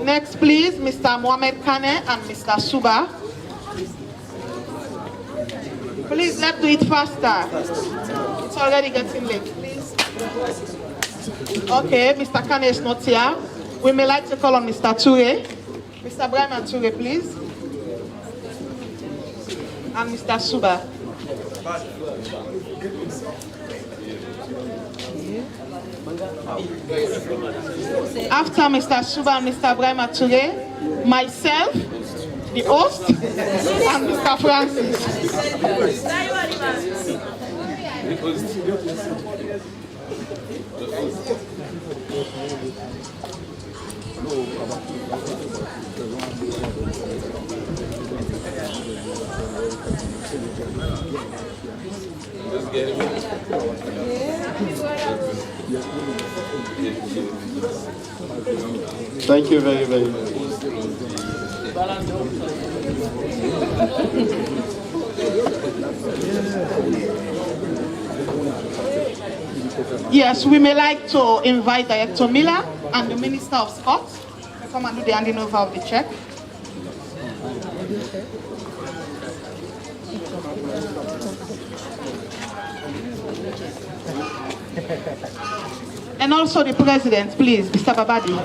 Next, please, Mr. Mohamed Kane and Mr. Suba. Please, let's do it faster. It's already getting late, please. Okay, Mr. Kane is not here. We may like to call on Mr. Toure. Mr. Brahman Toure, please. And Mr. Suba. After Mr. Suba and Mr. Brahman Toure, myself, the host, and Mr. Francis. Just get him. Thank you very, very much. Yes, we may like to invite Director Miller and the Minister of Sport to come and do the handing over of the check. And also the President, please, Mr. Babadi.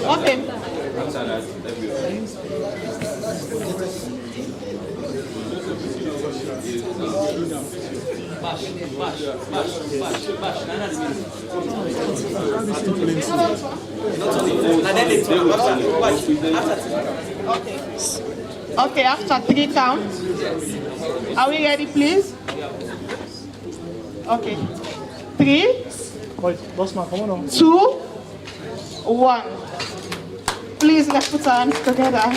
Okay. Okay. Okay, after 3 counts. Are we ready, please? Okay. 3, 2, 1. Please, let's put our hands together.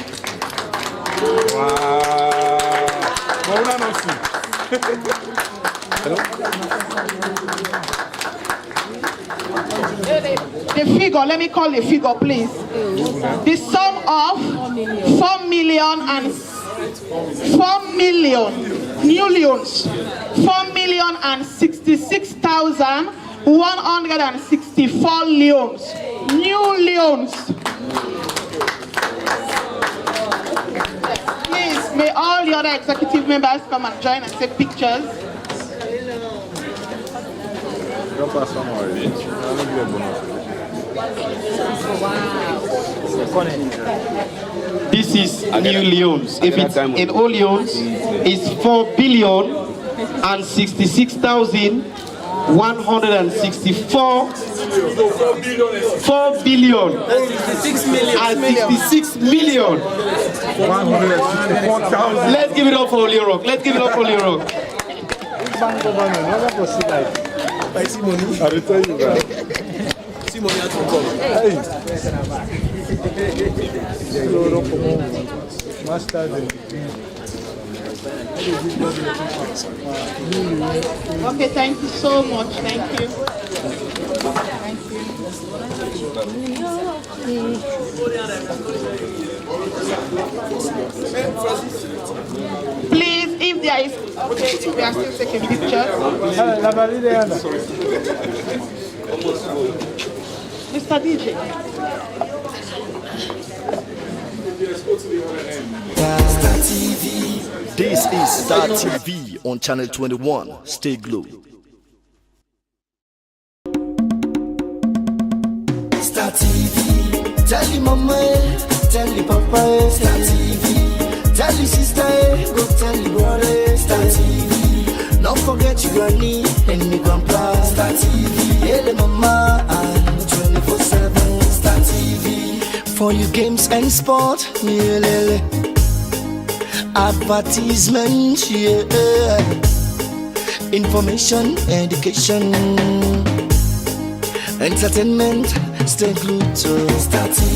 The figure, let me call the figure, please. The sum of 4 million and 4 million new loans, 4,066,164 loans, new loans. Please, may all the other executive members come and join and take pictures. This is new loans. If it's in all loans, it's 4,066,164. 4 billion and 66 million. Let's give it up for Leone. Let's give it up for Leone. I will tell you that. Okay, thank you so much. Thank you. Thank you. Please, if there is, okay, we are still taking pictures. Mr. DJ. Star TV. This is Star TV on channel 21. Stay glued. Star TV. Tell your mama, tell your papa. Star TV. Tell your sister, go tell your brother. Star TV. Don't forget your granny and your grandpa. Star TV. Hey, mama, 24/7. Star TV. For your games and sport, yeah. Advertisement, yeah. Information, education, entertainment. Stay glued to Star TV.